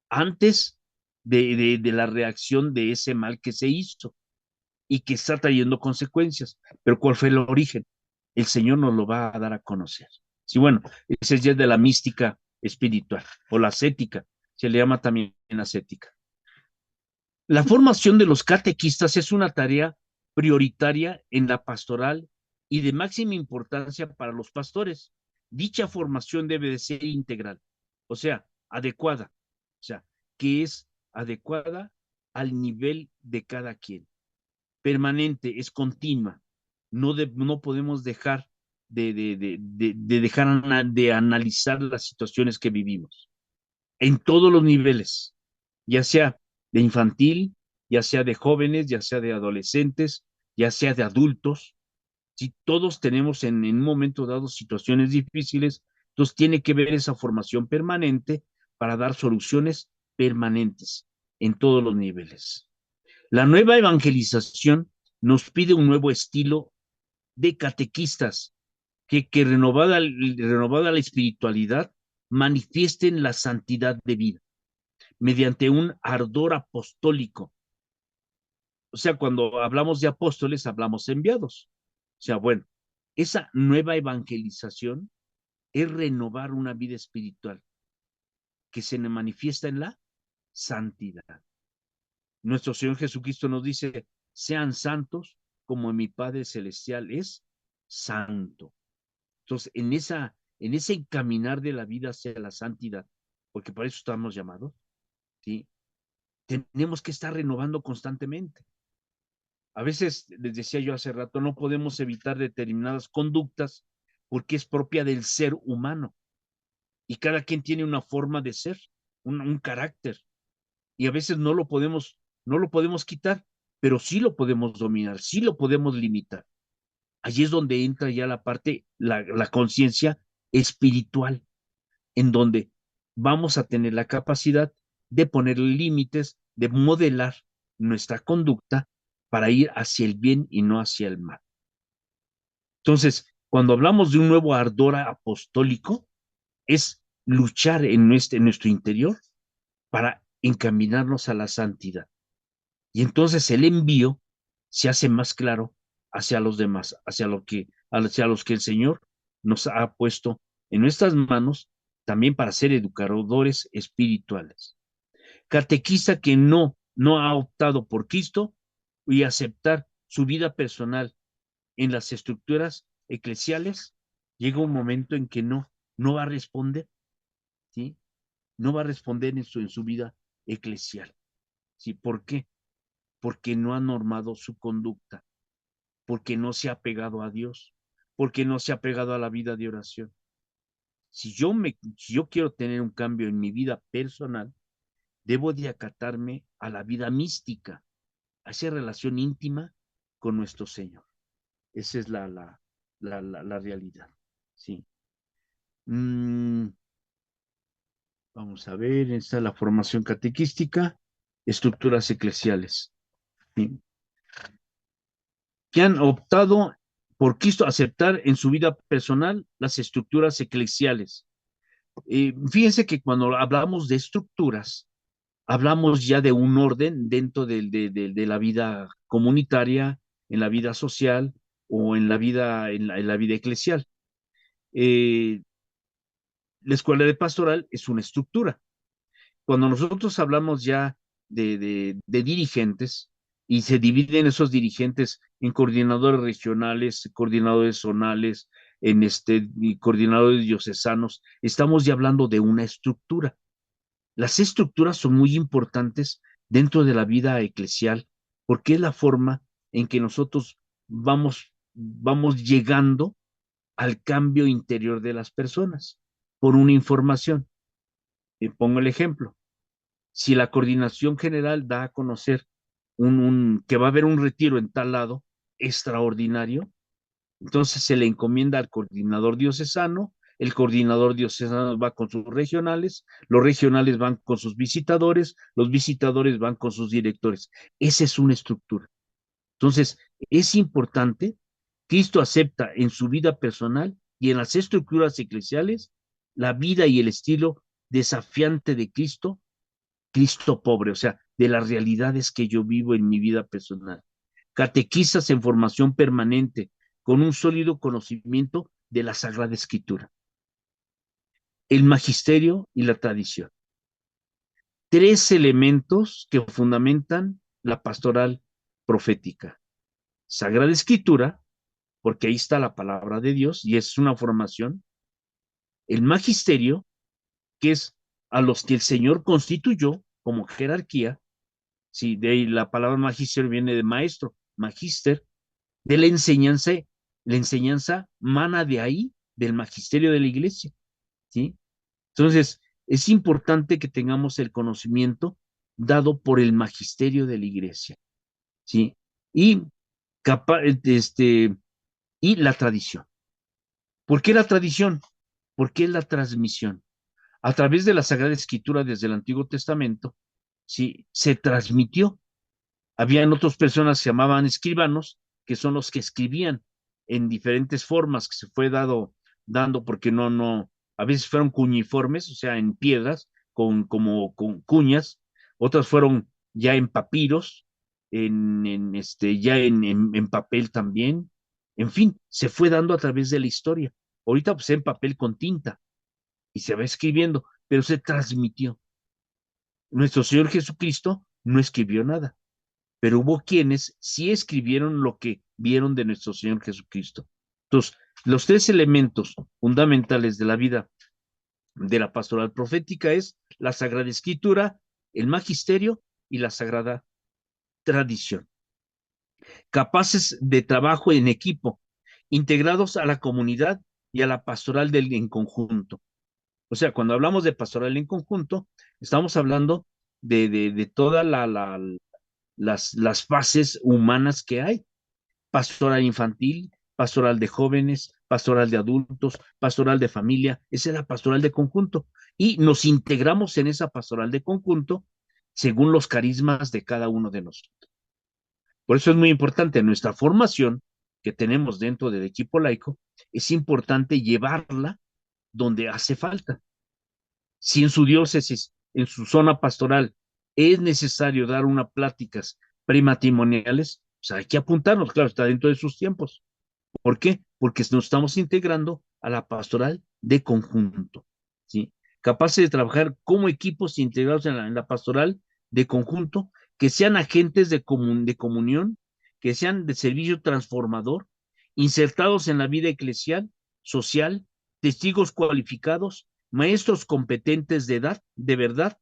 antes de la reacción de ese mal que se hizo y que está trayendo consecuencias. Pero ¿cuál fue el origen? El Señor nos lo va a dar a conocer. Sí, bueno, ese es ya de la mística espiritual o la ascética, se le llama también ascética. La formación de los catequistas es una tarea prioritaria en la pastoral y de máxima importancia para los pastores. Dicha formación debe de ser integral, o sea, adecuada, o sea, que es adecuada al nivel de cada quien. Permanente, es continua, no podemos dejar de analizar las situaciones que vivimos en todos los niveles, ya sea de infantil, ya sea de jóvenes, ya sea de adolescentes, ya sea de adultos. Si todos tenemos en un momento dado situaciones difíciles, entonces tiene que ver esa formación permanente para dar soluciones permanentes en todos los niveles. La nueva evangelización nos pide un nuevo estilo de catequistas que renovada la espiritualidad, manifiesten la santidad de vida mediante un ardor apostólico. O sea, cuando hablamos de apóstoles, hablamos de enviados. O sea, bueno, esa nueva evangelización es renovar una vida espiritual que se manifiesta en la santidad. Nuestro Señor Jesucristo nos dice, sean santos como mi Padre Celestial es santo. Entonces, en ese encaminar de la vida hacia la santidad, porque para eso estamos llamados, ¿sí? Tenemos que estar renovando constantemente. A veces, les decía yo hace rato, no podemos evitar determinadas conductas porque es propia del ser humano y cada quien tiene una forma de ser, un carácter, y a veces no lo podemos quitar, pero sí lo podemos dominar, sí lo podemos limitar. Allí es donde entra ya la parte, la conciencia espiritual, en donde vamos a tener la capacidad de poner límites, de modelar nuestra conducta para ir hacia el bien y no hacia el mal. Entonces, cuando hablamos de un nuevo ardor apostólico, es luchar en nuestro interior para encaminarnos a la santidad. Y entonces el envío se hace más claro hacia los demás, hacia los que el Señor nos ha puesto en nuestras manos también para ser educadores espirituales. Catequista que no ha optado por Cristo y aceptar su vida personal en las estructuras eclesiales, llega un momento en que no va a responder, ¿sí? No va a responder en su vida eclesial, ¿sí? ¿Por qué? Porque no ha normado su conducta, porque no se ha pegado a Dios, porque no se ha pegado a la vida de oración. Si yo quiero tener un cambio en mi vida personal, debo de acatarme a la vida mística, a esa relación íntima con nuestro Señor. Esa es la realidad. Sí. Vamos a ver, esta es la formación catequística, estructuras eclesiales. ¿Sí? Que han optado por Cristo aceptar en su vida personal las estructuras eclesiales. Fíjense que cuando hablamos de estructuras, hablamos ya de un orden dentro de la vida comunitaria, en la vida social o en la vida eclesial. La escuela de pastoral es una estructura. Cuando nosotros hablamos ya de dirigentes y se dividen esos dirigentes en coordinadores regionales, coordinadores zonales, y coordinadores diocesanos, estamos ya hablando de una estructura. Las estructuras son muy importantes dentro de la vida eclesial porque es la forma en que nosotros vamos llegando al cambio interior de las personas por una información. Pongo el ejemplo. Si la coordinación general da a conocer que va a haber un retiro en tal lado extraordinario, entonces se le encomienda al coordinador diocesano, el coordinador diocesano va con sus regionales, los regionales van con sus visitadores, los visitadores van con sus directores. Esa es una estructura. Entonces, es importante, Cristo acepta en su vida personal y en las estructuras eclesiales la vida y el estilo desafiante de Cristo, Cristo pobre, o sea, de las realidades que yo vivo en mi vida personal. Catequistas en formación permanente, con un sólido conocimiento de la Sagrada Escritura, el magisterio y la tradición. Tres elementos que fundamentan la pastoral profética. Sagrada Escritura, porque ahí está la palabra de Dios y es una formación. El magisterio, que es a los que el Señor constituyó como jerarquía. Sí, de ahí la palabra magisterio viene de maestro, magister, de la enseñanza mana de ahí, del magisterio de la iglesia, ¿sí? Entonces, es importante que tengamos el conocimiento dado por el magisterio de la iglesia, ¿sí? Y, y la tradición. ¿Por qué la tradición? ¿Por qué la transmisión? A través de la Sagrada Escritura desde el Antiguo Testamento, ¿sí? Se transmitió. Habían otras personas que se llamaban escribanos, que son los que escribían en diferentes formas que se fue dando porque a veces fueron cuñiformes, o sea, en piedras, con cuñas, otras fueron ya en papiros, ya en papel también, en fin, se fue dando a través de la historia. Ahorita pues en papel con tinta y se va escribiendo, pero se transmitió. Nuestro Señor Jesucristo no escribió nada, pero hubo quienes sí escribieron lo que vieron de nuestro Señor Jesucristo. Entonces, los tres elementos fundamentales de la vida de la pastoral profética es la Sagrada Escritura, el magisterio y la Sagrada Tradición. Capaces de trabajo en equipo, integrados a la comunidad y a la pastoral en conjunto. O sea, cuando hablamos de pastoral en conjunto, estamos hablando de todas las fases humanas que hay. Pastoral infantil, pastoral de jóvenes, pastoral de adultos, pastoral de familia, esa es la pastoral de conjunto. Y nos integramos en esa pastoral de conjunto según los carismas de cada uno de nosotros. Por eso es muy importante nuestra formación que tenemos dentro del equipo laico, es importante llevarla donde hace falta. Si en su diócesis, en su zona pastoral, es necesario dar unas pláticas prematrimoniales, pues hay que apuntarnos, claro, está dentro de sus tiempos. ¿Por qué? Porque nos estamos integrando a la pastoral de conjunto, ¿sí? Capaces de trabajar como equipos integrados en la pastoral de conjunto, que sean agentes de comunión, que sean de servicio transformador, insertados en la vida eclesial, social, testigos cualificados, maestros competentes de edad, de verdad,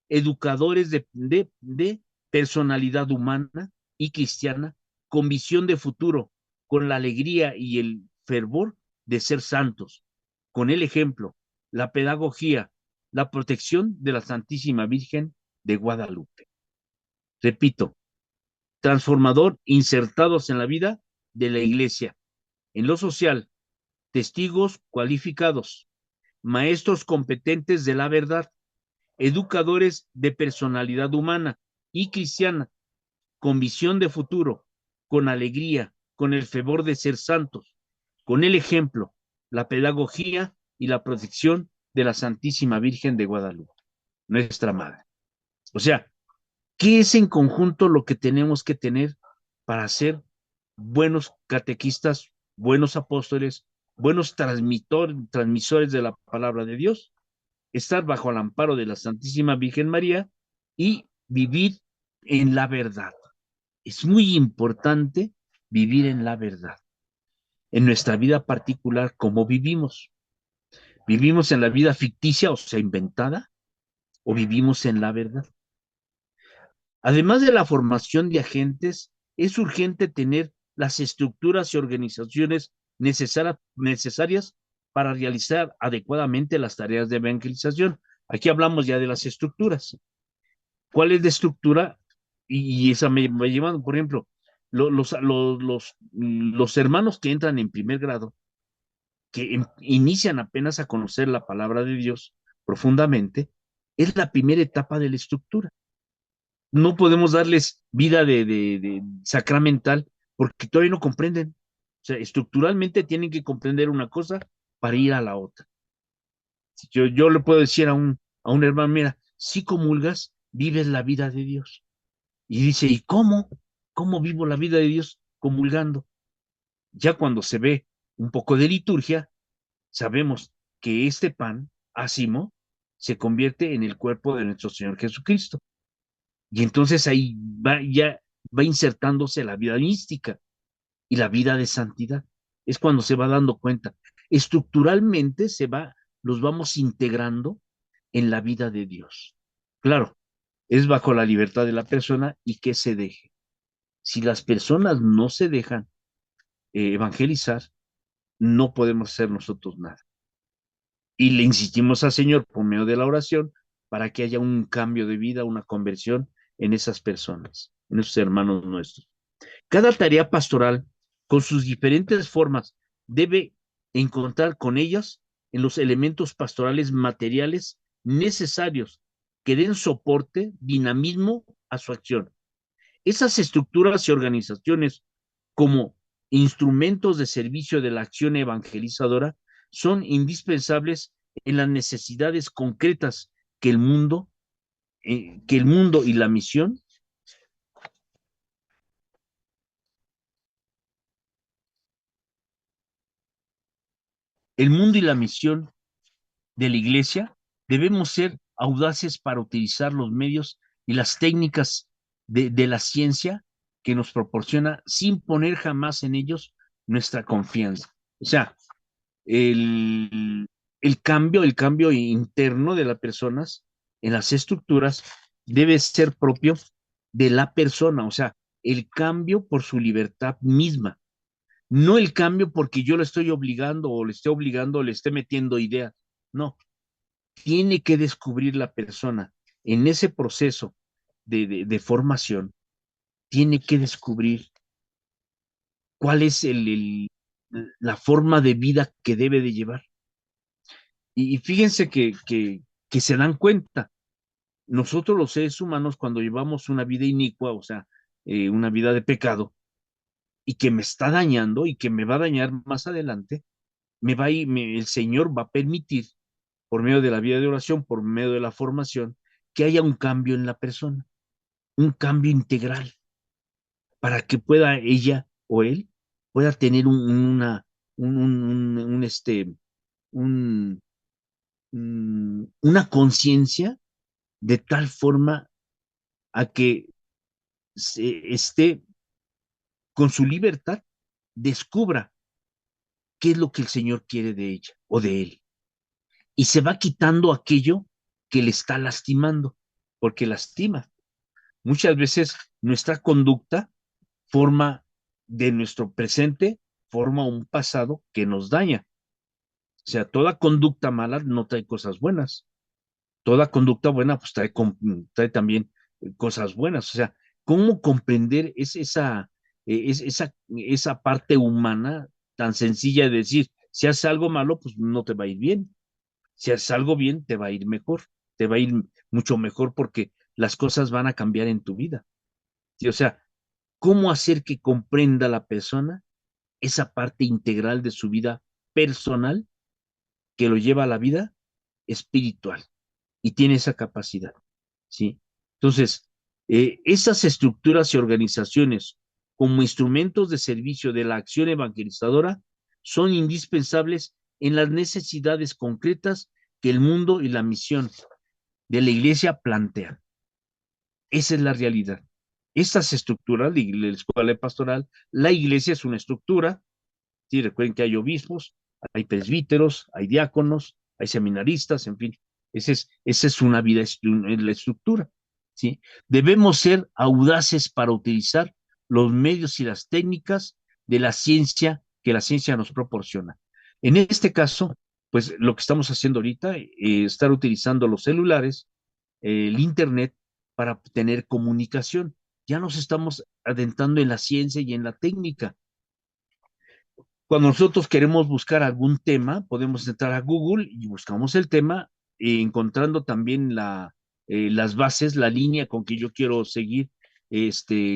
educadores de personalidad humana y cristiana, con visión de futuro, con la alegría y el fervor de ser santos, con el ejemplo, la pedagogía, la protección de la Santísima Virgen de Guadalupe. Repito, transformador, insertados en la vida de la iglesia, en lo social, testigos cualificados, maestros competentes de la verdad, educadores de personalidad humana y cristiana, con visión de futuro, con alegría, con el fervor de ser santos, con el ejemplo, la pedagogía y la protección de la Santísima Virgen de Guadalupe, nuestra Madre. O sea, ¿qué es en conjunto lo que tenemos que tener para ser buenos catequistas, buenos apóstoles, buenos transmisores de la palabra de Dios? Estar bajo el amparo de la Santísima Virgen María y vivir en la verdad. Es muy importante vivir en la verdad. En nuestra vida particular, ¿cómo vivimos? ¿Vivimos en la vida ficticia, o sea, inventada? ¿O vivimos en la verdad? Además de la formación de agentes, es urgente tener las estructuras y organizaciones necesarias para realizar adecuadamente las tareas de evangelización. Aquí hablamos ya de las estructuras. ¿Cuál es la estructura? Y esa me va llevando, por ejemplo, los hermanos que entran en primer grado, que inician apenas a conocer la palabra de Dios profundamente, es la primera etapa de la estructura. No podemos darles vida de sacramental porque todavía no comprenden. O sea, estructuralmente tienen que comprender una cosa para ir a la otra. Yo le puedo decir a un hermano, mira, si comulgas, vives la vida de Dios. Y dice, ¿y cómo? ¿Cómo vivo la vida de Dios comulgando? Ya cuando se ve un poco de liturgia, sabemos que este pan, ácimo, se convierte en el cuerpo de nuestro Señor Jesucristo. Y entonces ahí ya va insertándose la vida mística y la vida de santidad. Es cuando se va dando cuenta. Estructuralmente los vamos integrando en la vida de Dios. Claro, es bajo la libertad de la persona y que se deje. Si las personas no se dejan, evangelizar, no podemos hacer nosotros nada. Y le insistimos al Señor por medio de la oración para que haya un cambio de vida, una conversión en esas personas, en esos hermanos nuestros. Cada tarea pastoral, con sus diferentes formas, debe encontrar con ellas en los elementos pastorales materiales necesarios que den soporte, dinamismo a su acción. Esas estructuras y organizaciones como instrumentos de servicio de la acción evangelizadora son indispensables en las necesidades concretas que que el mundo y la misión el mundo y la misión de la iglesia, debemos ser audaces para utilizar los medios y las técnicas de la ciencia que nos proporciona sin poner jamás en ellos nuestra confianza. O sea, el cambio interno de las personas en las estructuras debe ser propio de la persona, o sea, el cambio por su libertad misma, no el cambio porque yo le estoy obligando o le esté obligando o le esté metiendo ideas, no, tiene que descubrir la persona en ese proceso de formación, tiene que descubrir cuál es la forma de vida que debe de llevar. Y fíjense que se dan cuenta, nosotros los seres humanos cuando llevamos una vida inicua, o sea, una vida de pecado, y que me está dañando y que me va a dañar más adelante, el Señor va a permitir, por medio de la vida de oración, por medio de la formación, que haya un cambio en la persona, un cambio integral, para que pueda ella o él pueda tener un, una conciencia de tal forma a que esté con su libertad, descubra qué es lo que el Señor quiere de ella o de él. Y se va quitando aquello que le está lastimando, porque lastima. Muchas veces nuestra conducta forma de nuestro presente, forma un pasado que nos daña. O sea, toda conducta mala no trae cosas buenas. Toda conducta buena pues trae también cosas buenas. O sea, ¿cómo comprender esa parte humana tan sencilla de decir, si haces algo malo, pues no te va a ir bien. Si haces algo bien, te va a ir mejor. Te va a ir mucho mejor porque las cosas van a cambiar en tu vida. ¿Sí? O sea, ¿cómo hacer que comprenda la persona esa parte integral de su vida personal que lo lleva a la vida espiritual? Y tiene esa capacidad, ¿sí? Entonces, esas estructuras y organizaciones como instrumentos de servicio de la acción evangelizadora son indispensables en las necesidades concretas que el mundo y la misión de la iglesia plantean. Esa es la realidad. Estas estructuras, la escuela pastoral, la iglesia es una estructura, ¿sí? Recuerden que hay obispos, hay presbíteros, hay diáconos, hay seminaristas, en fin, esa es una vida, la estructura, ¿sí? Debemos ser audaces para utilizar los medios y las técnicas de la ciencia que la ciencia nos proporciona. En este caso, pues lo que estamos haciendo ahorita, estar utilizando los celulares, el internet, para tener comunicación. Ya nos estamos adentrando en la ciencia y en la técnica. Cuando nosotros queremos buscar algún tema, podemos entrar a Google y buscamos el tema, encontrando también las bases, la línea con que yo quiero seguir,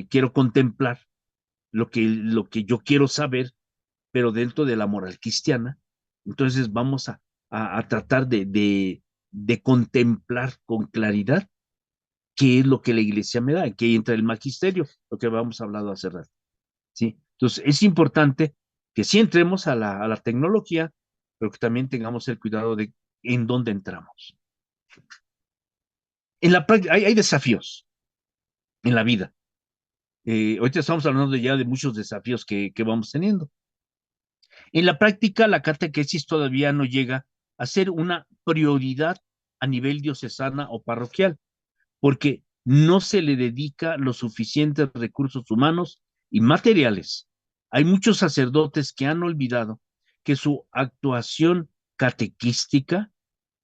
quiero contemplar lo que yo quiero saber, pero dentro de la moral cristiana. Entonces vamos a tratar de contemplar con claridad qué es lo que la iglesia me da, que entra el magisterio, lo que habíamos hablado hace rato. ¿Sí? Entonces, es importante que sí entremos a la tecnología, pero que también tengamos el cuidado de en dónde entramos. En la práctica, hay desafíos en la vida. Ahorita estamos hablando ya de muchos desafíos que vamos teniendo. En la práctica, la catequesis todavía no llega a ser una prioridad a nivel diocesana o parroquial, porque no se le dedica los suficientes recursos humanos y materiales Hay muchos sacerdotes que han olvidado que su actuación catequística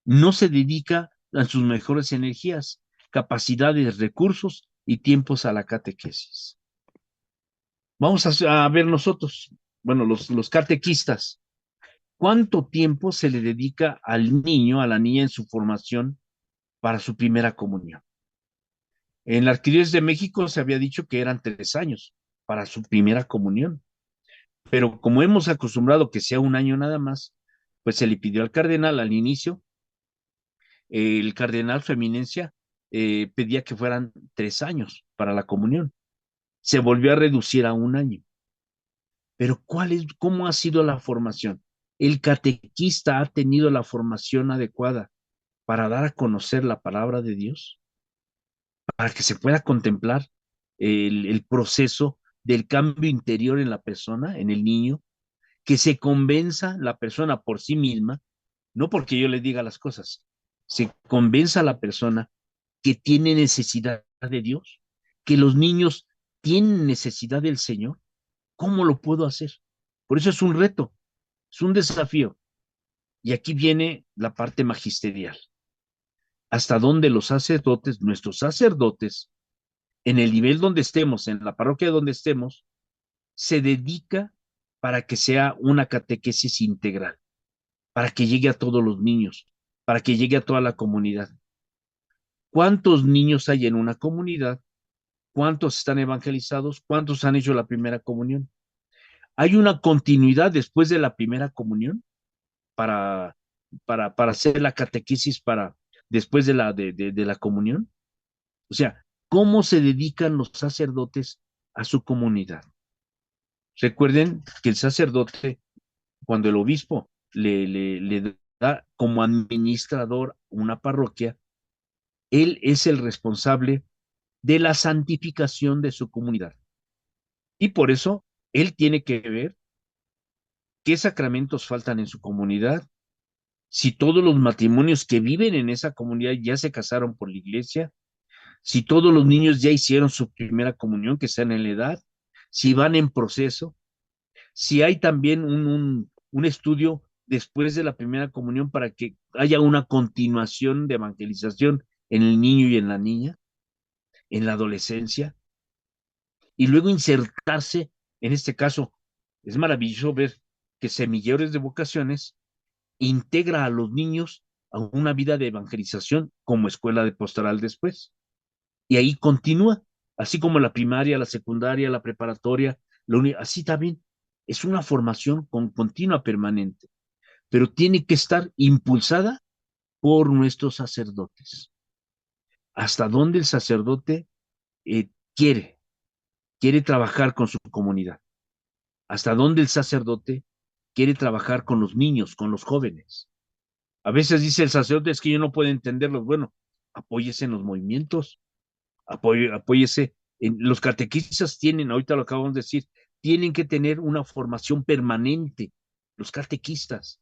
no se dedica a sus mejores energías, capacidades, recursos y tiempos a la catequesis. Vamos a ver nosotros, bueno, los catequistas, ¿cuánto tiempo se le dedica al niño, a la niña en su formación para su primera comunión? En la Arquidiócesis de México se había dicho que eran 3 años para su primera comunión, pero como hemos acostumbrado que sea un año nada más, pues se le pidió al cardenal al inicio, el cardenal su eminencia pedía que fueran 3 años para la comunión. Se volvió a reducir a un año. Pero ¿cómo ha sido la formación? El catequista ha tenido la formación adecuada para dar a conocer la palabra de Dios, para que se pueda contemplar el proceso del cambio interior en la persona, en el niño, que se convenza la persona por sí misma, no porque yo le diga las cosas, se convenza a la persona que tiene necesidad de Dios, que los niños tienen necesidad del Señor. ¿Cómo lo puedo hacer? Por eso es un reto, es un desafío. Y aquí viene la parte magisterial. Hasta dónde los sacerdotes, nuestros sacerdotes, en el nivel donde estemos, en la parroquia donde estemos, se dedica para que sea una catequesis integral, para que llegue a todos los niños, para que llegue a toda la comunidad. ¿Cuántos niños hay en una comunidad? ¿Cuántos están evangelizados? ¿Cuántos han hecho la primera comunión? ¿Hay una continuidad después de la primera comunión para, para hacer la catequesis después de la comunión? O sea, ¿cómo se dedican los sacerdotes a su comunidad? Recuerden que el sacerdote, cuando el obispo le da como administrador una parroquia, él es el responsable de la santificación de su comunidad. Y por eso él tiene que ver qué sacramentos faltan en su comunidad, si todos los matrimonios que viven en esa comunidad ya se casaron por la iglesia, si todos los niños ya hicieron su primera comunión, que están en la edad, si van en proceso, si hay también un estudio después de la primera comunión para que haya una continuación de evangelización en el niño y en la niña, en la adolescencia, y luego insertarse, en este caso, es maravilloso ver que Semilleros de Vocaciones integra a los niños a una vida de evangelización como escuela de pastoral después. Y ahí continúa, así como la primaria, la secundaria, la preparatoria, así también es una formación continua, permanente, pero tiene que estar impulsada por nuestros sacerdotes. Hasta dónde el sacerdote quiere trabajar con su comunidad, hasta dónde el sacerdote quiere trabajar con los niños, con los jóvenes. A veces dice el sacerdote, es que yo no puedo entenderlos. Bueno, apóyese en los movimientos, apóyese. Los catequistas tienen, ahorita lo acabamos de decir, tienen que tener una formación permanente, los catequistas,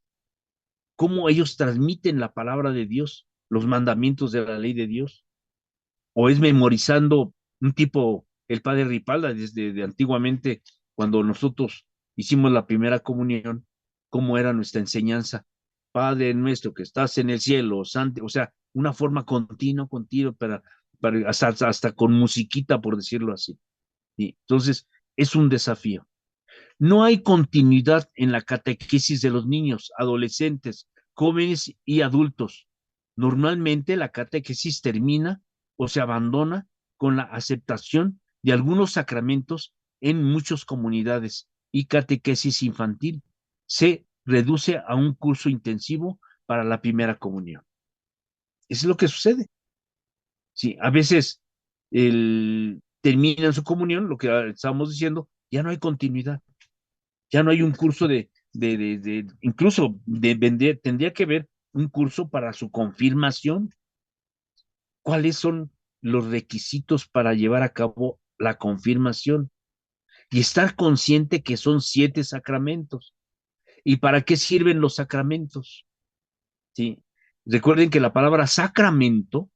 cómo ellos transmiten la palabra de Dios, los mandamientos de la ley de Dios, o es memorizando un tipo, el padre Ripalda, desde antiguamente, cuando nosotros hicimos la primera comunión, cómo era nuestra enseñanza. Padre nuestro que estás en el cielo, santo, o sea, una forma continua, hasta con musiquita, por decirlo así. ¿Sí? Entonces, es un desafío. No hay continuidad en la catequesis de los niños, adolescentes, jóvenes y adultos. Normalmente la catequesis termina o se abandona con la aceptación de algunos sacramentos en muchas comunidades y catequesis infantil se reduce a un curso intensivo para la primera comunión. Eso es lo que sucede. Sí, a veces termina su comunión, lo que estábamos diciendo, ya no hay continuidad, ya no hay un curso incluso tendría que haber un curso para su confirmación. ¿Cuáles son los requisitos para llevar a cabo la confirmación? Y estar consciente que son 7 sacramentos. ¿Y para qué sirven los sacramentos? ¿Sí? Recuerden que la palabra sacramento,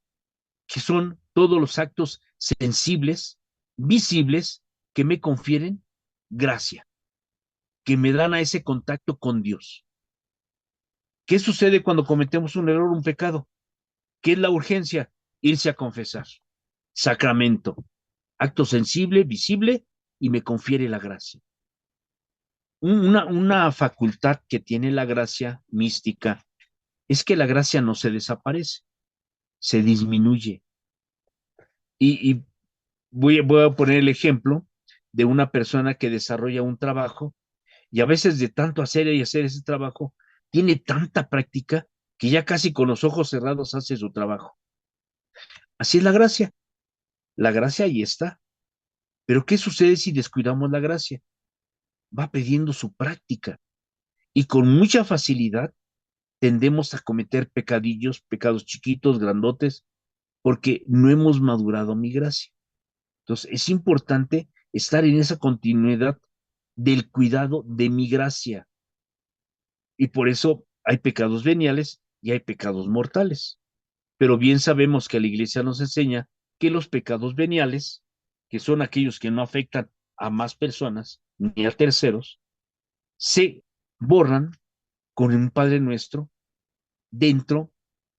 que son todos los actos sensibles, visibles, que me confieren gracia. que me dan a ese contacto con Dios. ¿Qué sucede cuando cometemos un error, un pecado? ¿Qué es la urgencia? Irse a confesar. Sacramento. Acto sensible, visible, y me confiere la gracia. Una facultad que tiene la gracia mística es que la gracia no se desaparece, se disminuye. Y voy a poner el ejemplo de una persona que desarrolla un trabajo y a veces de tanto hacer y hacer ese trabajo, tiene tanta práctica que ya casi con los ojos cerrados hace su trabajo. Así es la gracia. La gracia ahí está. Pero ¿qué sucede si descuidamos la gracia? Va perdiendo su práctica y con mucha facilidad tendemos a cometer pecadillos, pecados chiquitos, grandotes, porque no hemos madurado mi gracia. Entonces, es importante estar en esa continuidad del cuidado de mi gracia. Y por eso hay pecados veniales y hay pecados mortales. Pero bien sabemos que la iglesia nos enseña que los pecados veniales, que son aquellos que no afectan a más personas ni a terceros, se borran con un Padre Nuestro dentro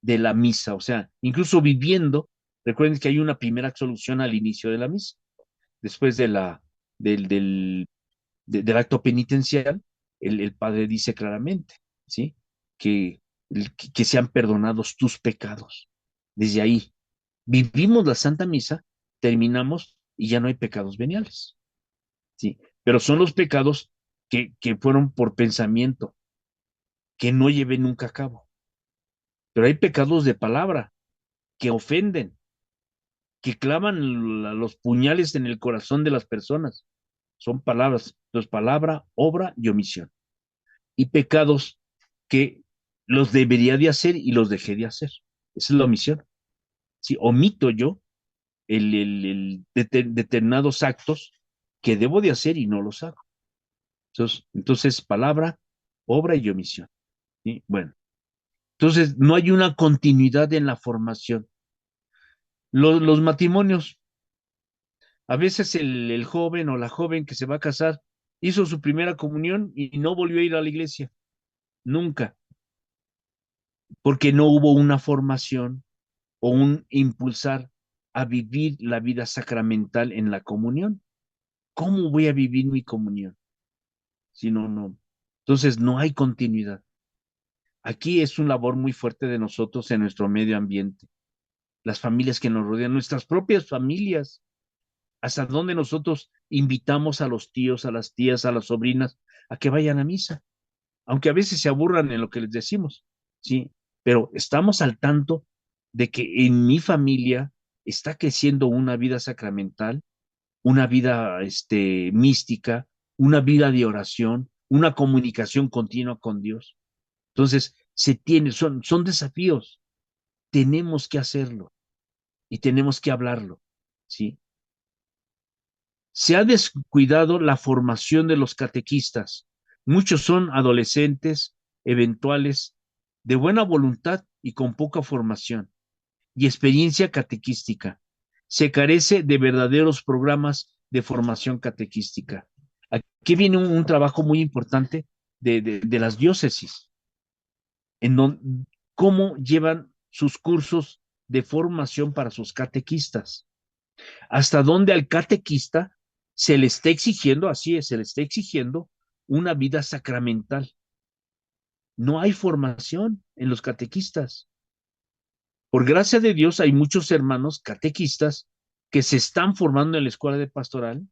de la misa, o sea, incluso viviendo. Recuerden que hay una primera absolución al inicio de la misa, después del, del, del acto penitencial, el Padre dice claramente, ¿sí? Que, que sean perdonados tus pecados. Desde ahí, vivimos la Santa Misa, terminamos y ya no hay pecados veniales, ¿sí? Pero son los pecados que fueron por pensamiento, que no llevé nunca a cabo. Pero hay pecados de palabra que ofenden, que clavan los puñales en el corazón de las personas. Son palabras, entonces palabra, obra y omisión. Y pecados que los debería de hacer y los dejé de hacer. Esa es la omisión. Si omito yo determinados actos que debo de hacer y no los hago. Entonces palabra, obra y omisión. ¿Sí? Bueno, entonces no hay una continuidad en la formación. Los matrimonios, a veces el joven o la joven que se va a casar hizo su primera comunión y no volvió a ir a la iglesia, nunca, porque no hubo una formación o un impulsar a vivir la vida sacramental en la comunión. ¿Cómo voy a vivir mi comunión? Si no, no. Entonces no hay continuidad. Aquí es una labor muy fuerte de nosotros en nuestro medio ambiente, las familias que nos rodean, nuestras propias familias, hasta donde nosotros invitamos a los tíos, a las tías, a las sobrinas a que vayan a misa, aunque a veces se aburran en lo que les decimos, ¿sí? Pero estamos al tanto de que en mi familia está creciendo una vida sacramental, una vida mística, una vida de oración, una comunicación continua con Dios. Entonces, son desafíos, tenemos que hacerlo y tenemos que hablarlo, ¿sí? Se ha descuidado la formación de los catequistas. Muchos son adolescentes, eventuales, de buena voluntad y con poca formación y experiencia catequística. Se carece de verdaderos programas de formación catequística. Aquí viene un trabajo muy importante de las diócesis, en donde, cómo llevan sus cursos de formación para sus catequistas, hasta dónde al catequista se le está exigiendo, así es, se le está exigiendo una vida sacramental. No hay formación en los catequistas. Por gracia de Dios hay muchos hermanos catequistas que se están formando en la escuela de pastoral,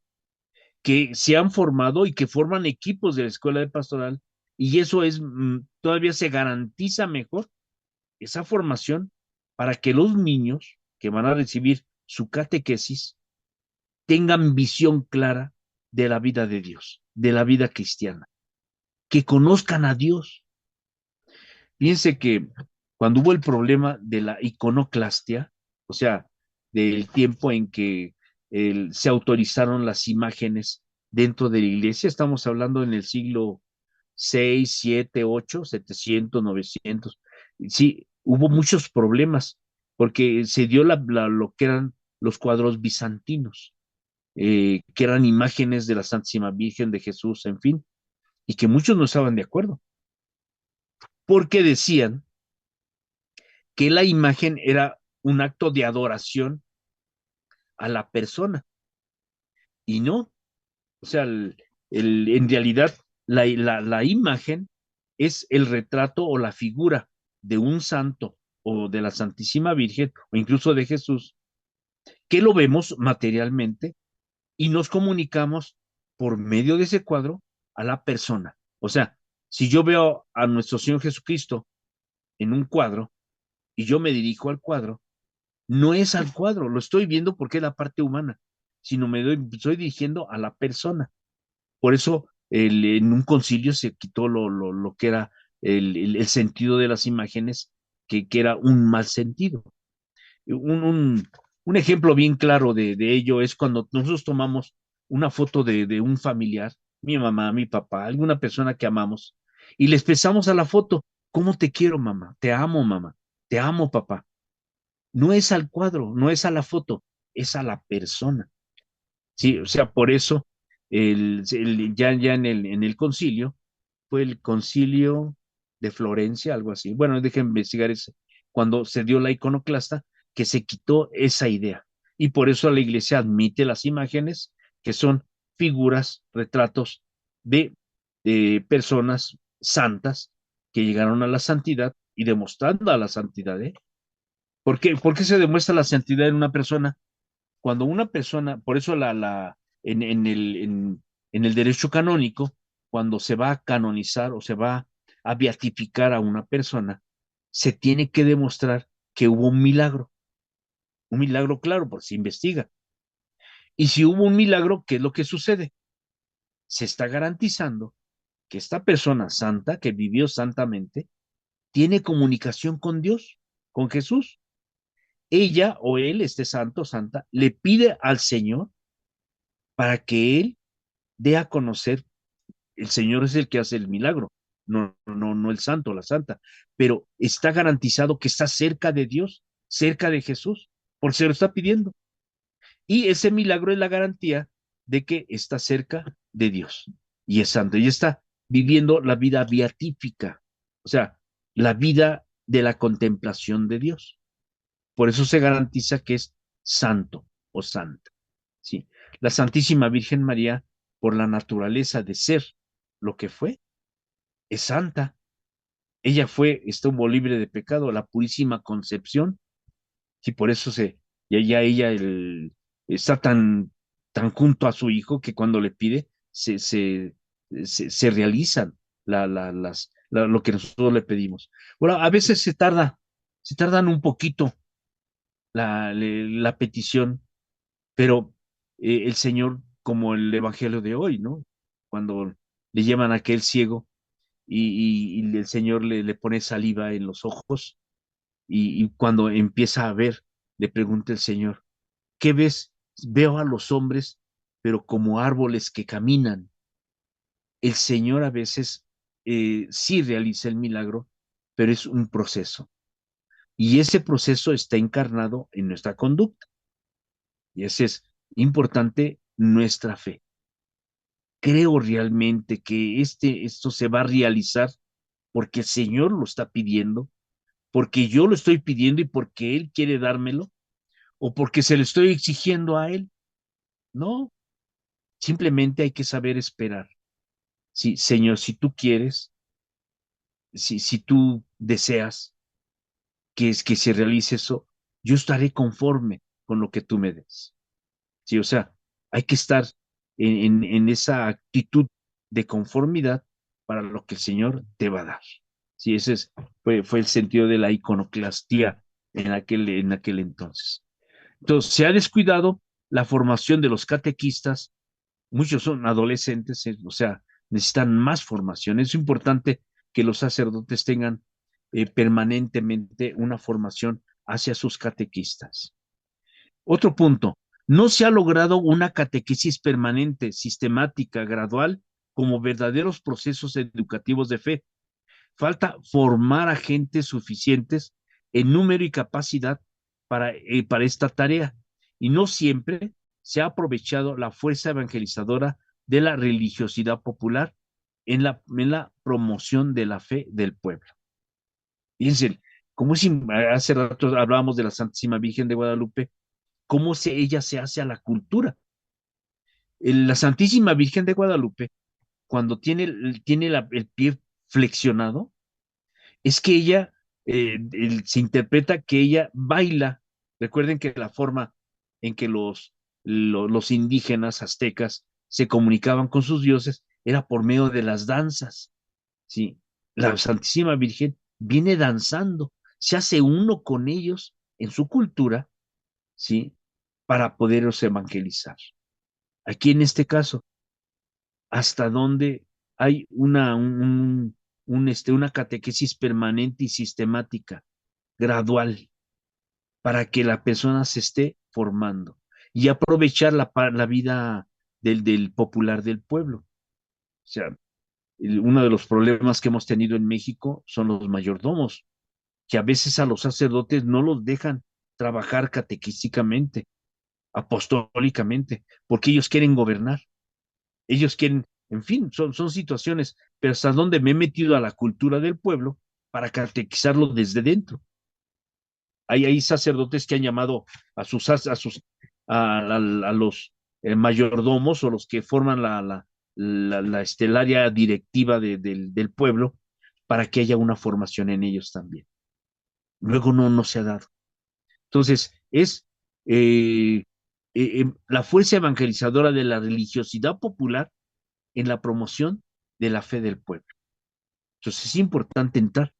que se han formado y que forman equipos de la escuela de pastoral, y eso es, todavía se garantiza mejor esa formación para que los niños que van a recibir su catequesis tengan visión clara de la vida de Dios, de la vida cristiana, que conozcan a Dios. Piense que cuando hubo el problema de la iconoclastia, o sea, del tiempo en que se autorizaron las imágenes dentro de la iglesia, estamos hablando en el siglo 6, 7, 8, 700, 900. Sí, hubo muchos problemas porque se dio lo que eran los cuadros bizantinos, que eran imágenes de la Santísima Virgen de Jesús, en fin. y que muchos no estaban de acuerdo, porque decían que la imagen era un acto de adoración a la persona, y no, o sea, en realidad la imagen es el retrato o la figura de un santo o de la Santísima Virgen o incluso de Jesús, que lo vemos materialmente y nos comunicamos por medio de ese cuadro a la persona. O sea, si yo veo a nuestro Señor Jesucristo en un cuadro y yo me dirijo al cuadro, no es al cuadro, lo estoy viendo porque es la parte humana, sino estoy dirigiendo a la persona. Por eso en un concilio se quitó lo que era el sentido de las imágenes, que era un mal sentido. Un, un, un ejemplo bien claro de ello es cuando nosotros tomamos una foto de un familiar, mi mamá, mi papá, alguna persona que amamos, y le expresamos a la foto, ¿cómo te quiero, mamá? Te amo, mamá. Te amo, papá. No es al cuadro, no es a la foto, es a la persona. Sí, o sea, por eso ya en el concilio, fue el concilio de Florencia, algo así. Bueno, déjenme investigar ese, cuando se dio la iconoclasta, que se quitó esa idea. Y por eso la iglesia admite las imágenes, que son figuras, retratos de personas santas que llegaron a la santidad y demostrando a la santidad, ¿eh? ¿Por qué se demuestra la santidad en una persona? Cuando una persona, por eso en el derecho canónico, cuando se va a canonizar o se va a beatificar a una persona, se tiene que demostrar que hubo un milagro claro, porque se investiga. Y si hubo un milagro, ¿qué es lo que sucede? Se está garantizando que esta persona santa, que vivió santamente, tiene comunicación con Dios, con Jesús. Ella o él, este santo, santa, le pide al Señor para que él dé a conocer, el Señor es el que hace el milagro, no el santo, la santa, pero está garantizado que está cerca de Dios, cerca de Jesús, por se lo está pidiendo. Y ese milagro es la garantía de que está cerca de Dios y es santo y está viviendo la vida beatífica, o sea, la vida de la contemplación de Dios. Por eso se garantiza que es santo o santa. ¿Sí? La Santísima Virgen María, por la naturaleza de ser lo que fue, es santa. Ella estuvo libre de pecado, la purísima concepción, y por eso ya ella está tan junto a su hijo que cuando le pide, se realizan lo que nosotros le pedimos. Bueno, a veces se tardan un poquito la petición, pero el Señor, como el Evangelio de hoy, ¿no? Cuando le llevan a aquel ciego y el Señor le pone saliva en los ojos y cuando empieza a ver, le pregunta el Señor, ¿qué ves? Veo a los hombres, pero como árboles que caminan. El Señor a veces sí realiza el milagro, pero es un proceso. Y ese proceso está encarnado en nuestra conducta. Y ese es importante, nuestra fe. Creo realmente que esto se va a realizar porque el Señor lo está pidiendo, porque yo lo estoy pidiendo y porque Él quiere dármelo, o porque se lo estoy exigiendo a Él. No, simplemente hay que saber esperar. Sí, Señor, si tú quieres, si tú deseas que se realice eso, yo estaré conforme con lo que tú me des. Sí, o sea, hay que estar en esa actitud de conformidad para lo que el Señor te va a dar. Sí, fue el sentido de la iconoclastía en aquel entonces. Entonces, se ha descuidado la formación de los catequistas, muchos son adolescentes, o sea, necesitan más formación. Es importante que los sacerdotes tengan permanentemente una formación hacia sus catequistas. Otro punto, no se ha logrado una catequesis permanente, sistemática, gradual, como verdaderos procesos educativos de fe. Falta formar agentes suficientes en número y capacidad para esta tarea. Y no siempre se ha aprovechado la fuerza evangelizadora de la religiosidad popular en la promoción de la fe del pueblo. Fíjense, cómo hace rato hablábamos de la Santísima Virgen de Guadalupe, cómo ella se hace a la cultura. La Santísima Virgen de Guadalupe, cuando tiene el pie flexionado, es que ella se interpreta que ella baila. Recuerden que la forma en que los indígenas aztecas se comunicaban con sus dioses era por medio de las danzas. ¿Sí? La Santísima Virgen viene danzando, se hace uno con ellos en su cultura, ¿sí? Para poderlos evangelizar. Aquí en este caso, hasta donde hay una catequesis permanente y sistemática, gradual, para que la persona se esté formando y aprovechar la vida del popular del pueblo. O sea, uno de los problemas que hemos tenido en México son los mayordomos, que a veces a los sacerdotes no los dejan trabajar catequísticamente, apostólicamente, porque ellos quieren gobernar, ellos quieren, en fin, son situaciones, pero hasta donde me he metido a la cultura del pueblo para catequizarlo desde dentro. Hay sacerdotes que han llamado a los mayordomos o los que forman la área directiva del pueblo para que haya una formación en ellos también. Luego no se ha dado. Entonces, es la fuerza evangelizadora de la religiosidad popular en la promoción de la fe del pueblo. Entonces, es importante entrar.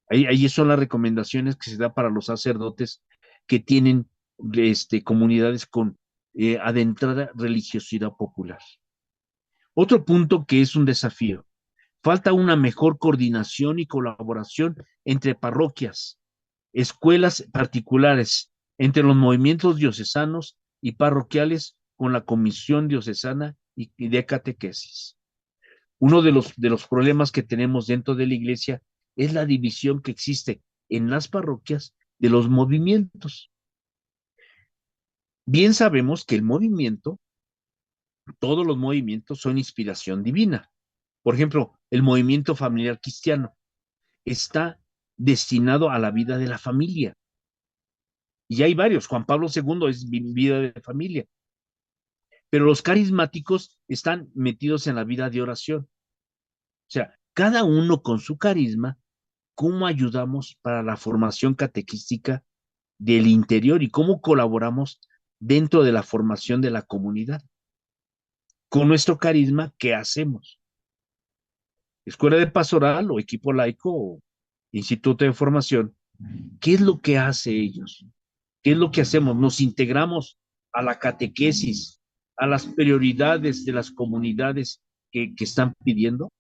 Ahí son las recomendaciones que se da para los sacerdotes que tienen comunidades con adentrada religiosidad popular. Otro punto que es un desafío. Falta una mejor coordinación y colaboración entre parroquias, escuelas particulares, entre los movimientos diocesanos y parroquiales con la Comisión Diocesana y de Catequesis. Uno de los problemas que tenemos dentro de la iglesia es la división que existe en las parroquias de los movimientos. Bien sabemos que todos los movimientos son inspiración divina. Por ejemplo, el movimiento familiar cristiano está destinado a la vida de la familia. Y hay varios. Juan Pablo II es vida de familia. Pero los carismáticos están metidos en la vida de oración. O sea, cada uno con su carisma, cómo ayudamos para la formación catequística del interior y cómo colaboramos dentro de la formación de la comunidad. Con nuestro carisma, ¿qué hacemos? Escuela de pastoral o equipo laico o instituto de formación, ¿qué es lo que hace ellos? ¿Qué es lo que hacemos? Nos integramos a la catequesis, a las prioridades de las comunidades que están pidiendo,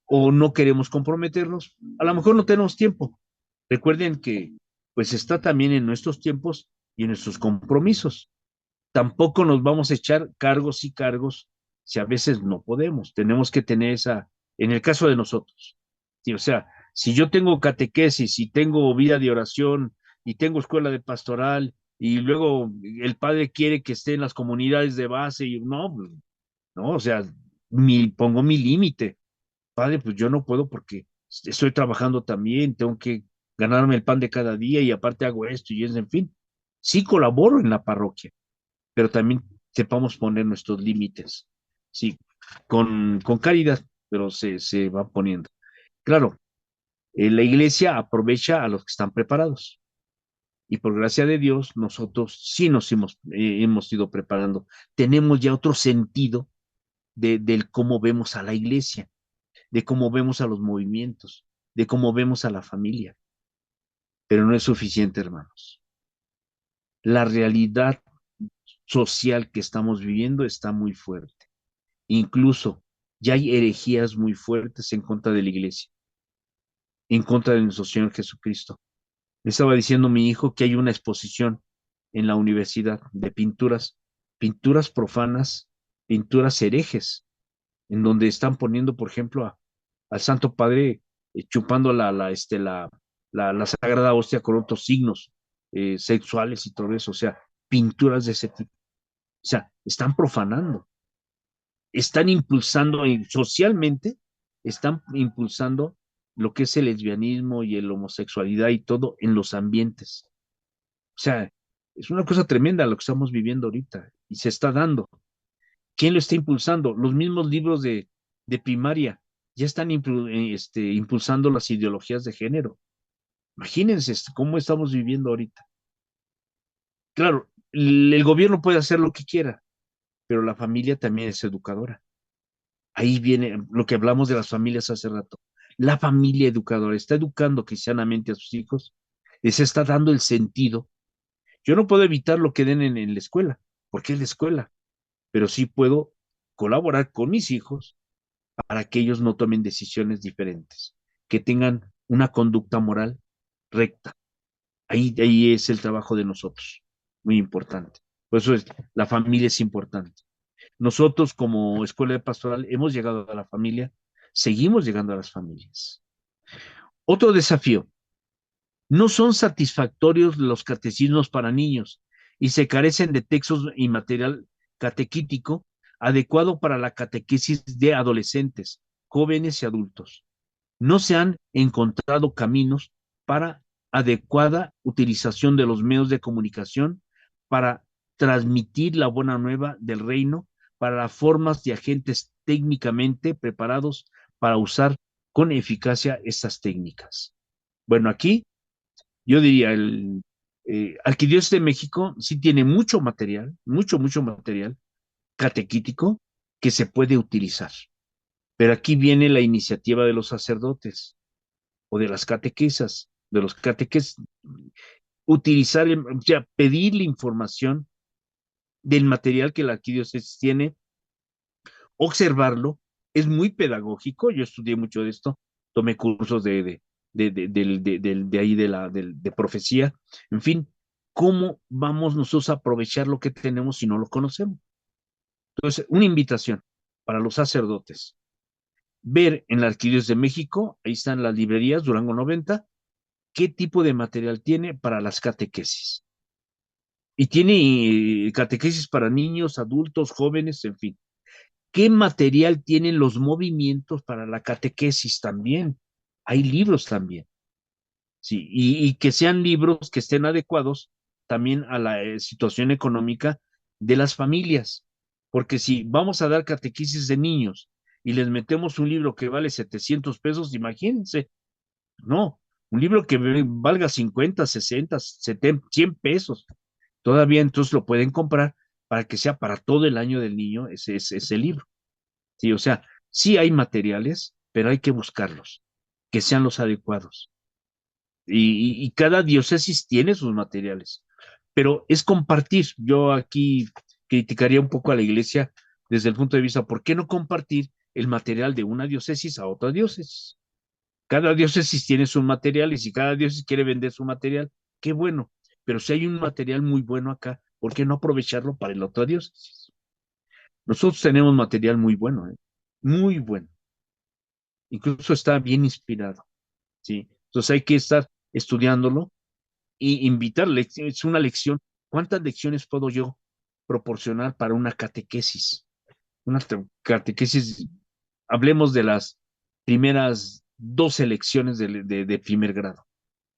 o no queremos comprometernos. A lo mejor no tenemos tiempo. Recuerden que pues está también en nuestros tiempos y en nuestros compromisos. Tampoco nos vamos a echar cargos y cargos si a veces no podemos. Tenemos que tener en el caso de nosotros. Sí, o sea, si yo tengo catequesis y tengo vida de oración y tengo escuela de pastoral y luego el padre quiere que esté en las comunidades de base y no, o sea, pongo mi límite. Padre, pues yo no puedo porque estoy trabajando también, tengo que ganarme el pan de cada día y aparte hago esto y es, en fin. Sí colaboro en la parroquia, pero también sepamos poner nuestros límites, sí, con caridad, pero se va poniendo. Claro, la iglesia aprovecha a los que están preparados y por gracia de Dios nosotros sí nos hemos ido preparando. Tenemos ya otro sentido del cómo vemos a la iglesia, de cómo vemos a los movimientos, de cómo vemos a la familia, pero no es suficiente, hermanos. La realidad social que estamos viviendo está muy fuerte. Incluso ya hay herejías muy fuertes en contra de la iglesia, en contra de nuestro Señor Jesucristo. Me estaba diciendo mi hijo que hay una exposición en la universidad de pinturas profanas, pinturas herejes, en donde están poniendo, por ejemplo, al Santo Padre chupando la Sagrada Hostia con otros signos sexuales y todo eso, o sea, pinturas de ese tipo. O sea, están profanando, están impulsando socialmente están impulsando lo que es el lesbianismo y el homosexualidad y todo en los ambientes. O sea, es una cosa tremenda lo que estamos viviendo ahorita y se está dando. ¿Quién lo está impulsando? Los mismos libros de primaria ya están impulsando las ideologías de género. Imagínense cómo estamos viviendo ahorita. Claro, el gobierno puede hacer lo que quiera, pero la familia también es educadora. Ahí viene lo que hablamos de las familias hace rato. La familia educadora está educando cristianamente a sus hijos, les está dando el sentido. Yo no puedo evitar lo que den en la escuela, porque es la escuela, pero sí puedo colaborar con mis hijos para que ellos no tomen decisiones diferentes, que tengan una conducta moral recta. Ahí es el trabajo de nosotros, muy importante. Por eso la familia es importante. Nosotros como escuela de pastoral hemos llegado a la familia, seguimos llegando a las familias. Otro desafío, no son satisfactorios los catecismos para niños y se carecen de textos y material catequítico adecuado para la catequesis de adolescentes, jóvenes y adultos. No se han encontrado caminos para adecuada utilización de los medios de comunicación para transmitir la buena nueva del reino para formas de agentes técnicamente preparados para usar con eficacia estas técnicas. Bueno, aquí yo diría, el Arquidiócesis de México sí tiene mucho material, mucho material catequítico que se puede utilizar. Pero aquí viene la iniciativa de los sacerdotes o de las catequesas, de los cateques, utilizar, o sea, pedir la información del material que la arquidiócesis tiene, observarlo, es muy pedagógico, yo estudié mucho de esto, tomé cursos de ahí de profecía, en fin, ¿cómo vamos nosotros a aprovechar lo que tenemos si no lo conocemos? Entonces, una invitación para los sacerdotes, ver en la Arquidiócesis de México, ahí están las librerías, Durango 90, qué tipo de material tiene para las catequesis. Y tiene catequesis para niños, adultos, jóvenes, en fin. ¿Qué material tienen los movimientos para la catequesis también? Hay libros también, sí, y que sean libros que estén adecuados también a la situación económica de las familias, porque si vamos a dar catequesis de niños y les metemos un libro que vale 700 pesos, imagínense, no, un libro que valga 50, 60, 70, 100 pesos, todavía entonces lo pueden comprar para que sea para todo el año del niño ese libro. Sí, o sea, sí hay materiales, pero hay que buscarlos, que sean los adecuados. Y cada diócesis tiene sus materiales, pero es compartir. Yo aquí criticaría un poco a la iglesia desde el punto de vista, ¿por qué no compartir el material de una diócesis a otra diócesis? Cada diócesis tiene su material y si cada diócesis quiere vender su material, qué bueno. Pero si hay un material muy bueno acá, ¿por qué no aprovecharlo para el otro diócesis? Nosotros tenemos material muy bueno, ¿eh? Muy bueno. Incluso está bien inspirado, ¿sí? Entonces hay que estar estudiándolo y invitarle. Es una lección. ¿Cuántas lecciones puedo yo proporcionar para una catequesis? Una catequesis, hablemos de las primeras 12 lecciones de primer grado.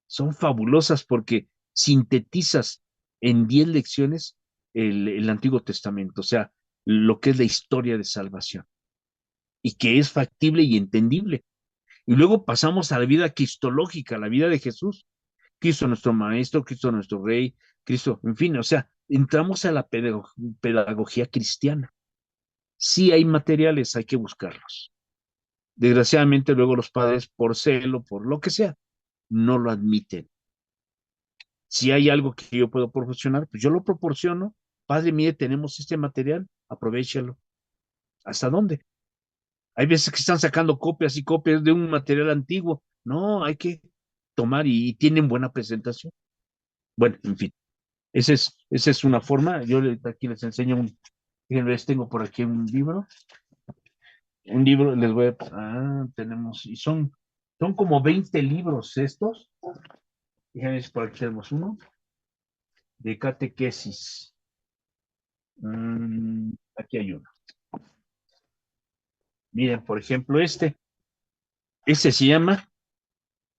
Son fabulosas porque sintetizas en 10 lecciones el Antiguo Testamento, o sea, lo que es la historia de salvación y que es factible y entendible. Y luego pasamos a la vida cristológica, la vida de Jesús. Cristo nuestro Maestro, Cristo nuestro Rey, Cristo, en fin, o sea, entramos a la pedagogía cristiana. Sí hay materiales, hay que buscarlos. Desgraciadamente luego los padres, por celo, por lo que sea, no lo admiten. Si hay algo que yo puedo proporcionar, pues yo lo proporciono. Padre, mire, tenemos este material, aprovéchalo. ¿Hasta dónde? Hay veces que están sacando copias y copias de un material antiguo. No, hay que tomar y tienen buena presentación. Bueno, en fin, esa es una forma. Yo aquí les enseño les tengo por aquí un libro, les voy a, tenemos, y son como 20 libros estos. Fíjense, por aquí tenemos uno, de catequesis. Aquí hay uno. Miren, por ejemplo, este. Ese se llama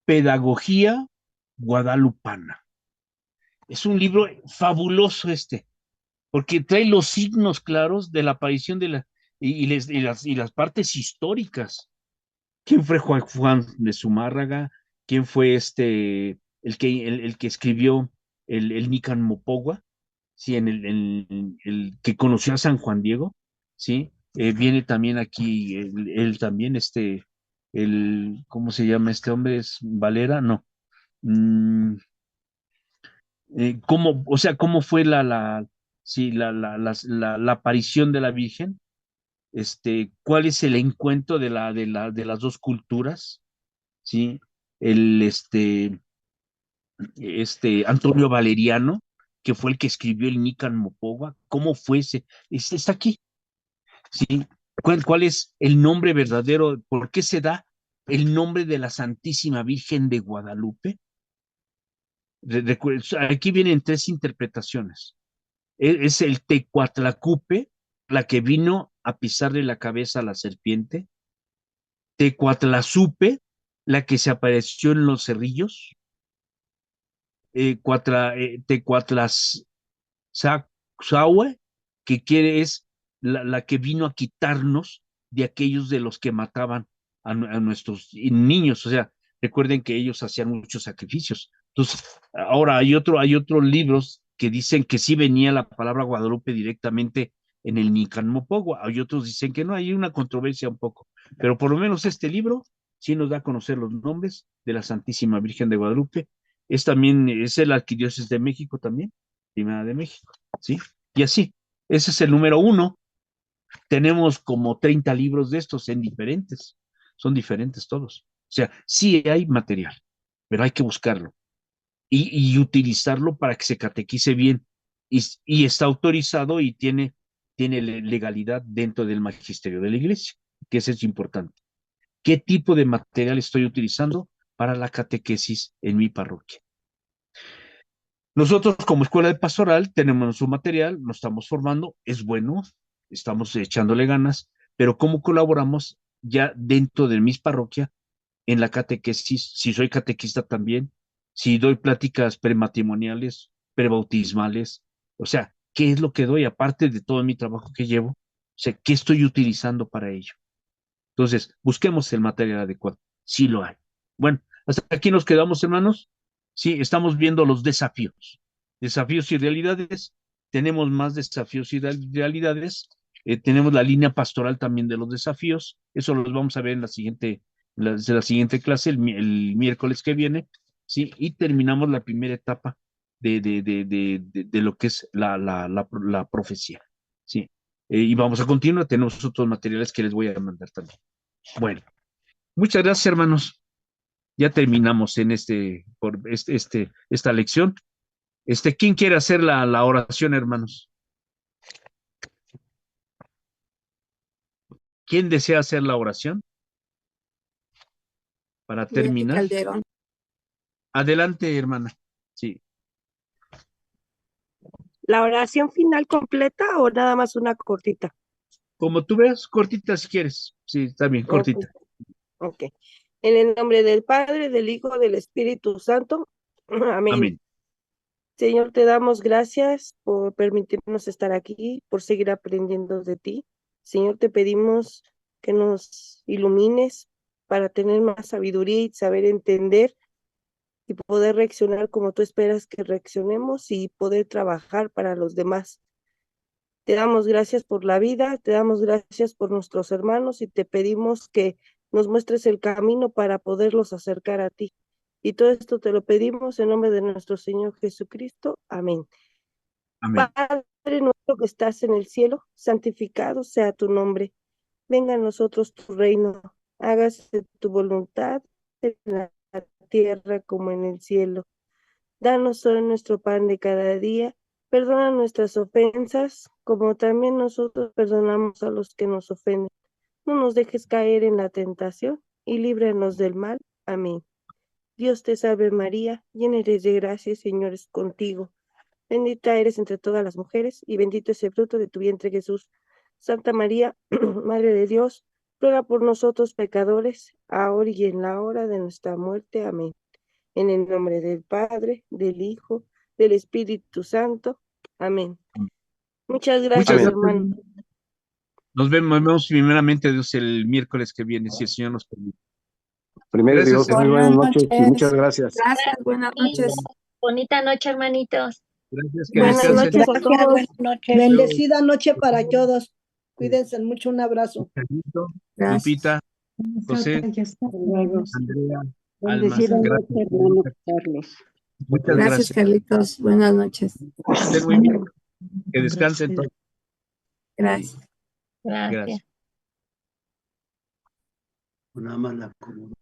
Pedagogía Guadalupana. Es un libro fabuloso porque trae los signos claros de la aparición de las partes históricas. ¿Quién fue Juan de Zumárraga? ¿Quién fue el que escribió el Nican Mopogua? Sí, el que conoció a San Juan Diego, ¿sí? Viene también aquí, él también, ¿cómo se llama este hombre? ¿Es Valera? No. Mm, o sea, cómo fue sí, la aparición de la Virgen? ¿Cuál es el encuentro de las dos culturas? ¿Sí? El, Antonio Valeriano, que fue el que escribió el Nican Mopogua, ¿cómo fue ese? Está aquí, ¿sí? ¿Cuál es el nombre verdadero? ¿Por qué se da el nombre de la Santísima Virgen de Guadalupe? Aquí vienen tres interpretaciones. Es el Tecuatlacupe, la que vino a pisarle la cabeza a la serpiente. Tecuatlazupe, la que se apareció en los cerrillos. Tecuatlas Saue, que quiere es la que vino a quitarnos de aquellos de los que mataban a nuestros niños. O sea, recuerden que ellos hacían muchos sacrificios. Entonces, ahora hay otros libros que dicen que sí venía la palabra Guadalupe directamente en el Nican Mopogua. Hay otros dicen que no, hay una controversia un poco. Pero por lo menos este libro sí nos da a conocer los nombres de la Santísima Virgen de Guadalupe. Es el Arquidiócesis de México también, Primera de México. ¿Sí? Y así, ese es el número uno. Tenemos como 30 libros de estos en diferentes, son diferentes todos. O sea, sí hay material, pero hay que buscarlo y utilizarlo para que se catequice bien y está autorizado y tiene legalidad dentro del magisterio de la iglesia, que eso es importante. ¿Qué tipo de material estoy utilizando para la catequesis en mi parroquia? Nosotros como escuela de pastoral tenemos su material, nos estamos formando, es bueno, estamos echándole ganas, pero ¿cómo colaboramos ya dentro de mi parroquia en la catequesis? Si soy catequista también, si doy pláticas prematrimoniales, prebautismales, o sea, ¿qué es lo que doy aparte de todo mi trabajo que llevo? O sea, ¿qué estoy utilizando para ello? Entonces, busquemos el material adecuado. Sí lo hay. Bueno, hasta aquí nos quedamos, hermanos. Sí, estamos viendo los desafíos. Desafíos y realidades. Tenemos más desafíos y realidades. Tenemos la línea pastoral también de los desafíos. Eso los vamos a ver en la siguiente clase, el miércoles que viene. Sí, y terminamos la primera etapa de lo que es la profecía. Sí. Y vamos a continuar. Tenemos otros materiales que les voy a mandar también. Bueno, muchas gracias, hermanos. Ya terminamos en esta lección. ¿Quién quiere hacer la oración, hermanos? ¿Quién desea hacer la oración? Para terminar. Calderón. Adelante, hermana. Sí. ¿La oración final completa o nada más una cortita? Como tú veas, cortita si quieres. Sí, está bien, cortita. Ok. En el nombre del Padre, del Hijo, del Espíritu Santo. Amén. Amén. Señor, te damos gracias por permitirnos estar aquí, por seguir aprendiendo de ti. Señor, te pedimos que nos ilumines para tener más sabiduría y saber entender y poder reaccionar como tú esperas que reaccionemos y poder trabajar para los demás. Te damos gracias por la vida, te damos gracias por nuestros hermanos y te pedimos que nos muestres el camino para poderlos acercar a ti. Y todo esto te lo pedimos en nombre de nuestro Señor Jesucristo. Amén. Amén. Padre nuestro que estás en el cielo, santificado sea tu nombre. Venga a nosotros tu reino. Hágase tu voluntad en la tierra como en el cielo. Danos hoy nuestro pan de cada día. Perdona nuestras ofensas, como también nosotros perdonamos a los que nos ofenden. No nos dejes caer en la tentación y líbranos del mal. Amén. Dios te salve María, llena eres de gracia, el Señor es contigo. Bendita eres entre todas las mujeres y bendito es el fruto de tu vientre Jesús. Santa María, Madre de Dios, ruega por nosotros pecadores, ahora y en la hora de nuestra muerte. Amén. En el nombre del Padre, del Hijo, del Espíritu Santo. Amén. Muchas gracias, gracias. hermano. Nos vemos primeramente Dios el miércoles que viene, si el Señor nos permite. Primero Gracias, Dios, muy buenas noches y muchas gracias. Gracias, buenas noches. Bonita noche, hermanitos. Gracias, que Buenas descansen. noches a todos. Buenas noches. Bendecida noche para todos. Cuídense mucho, un abrazo. Carlito, Gracias. Lupita, José, Andrea, Alma, Bendecida gracias. noche, hermano Carlos. Muchas Gracias, gracias. Carlitos. Buenas noches. Estén muy bien. Que descansen todos. Gracias. Gracias. Gracias. Nada más la comida.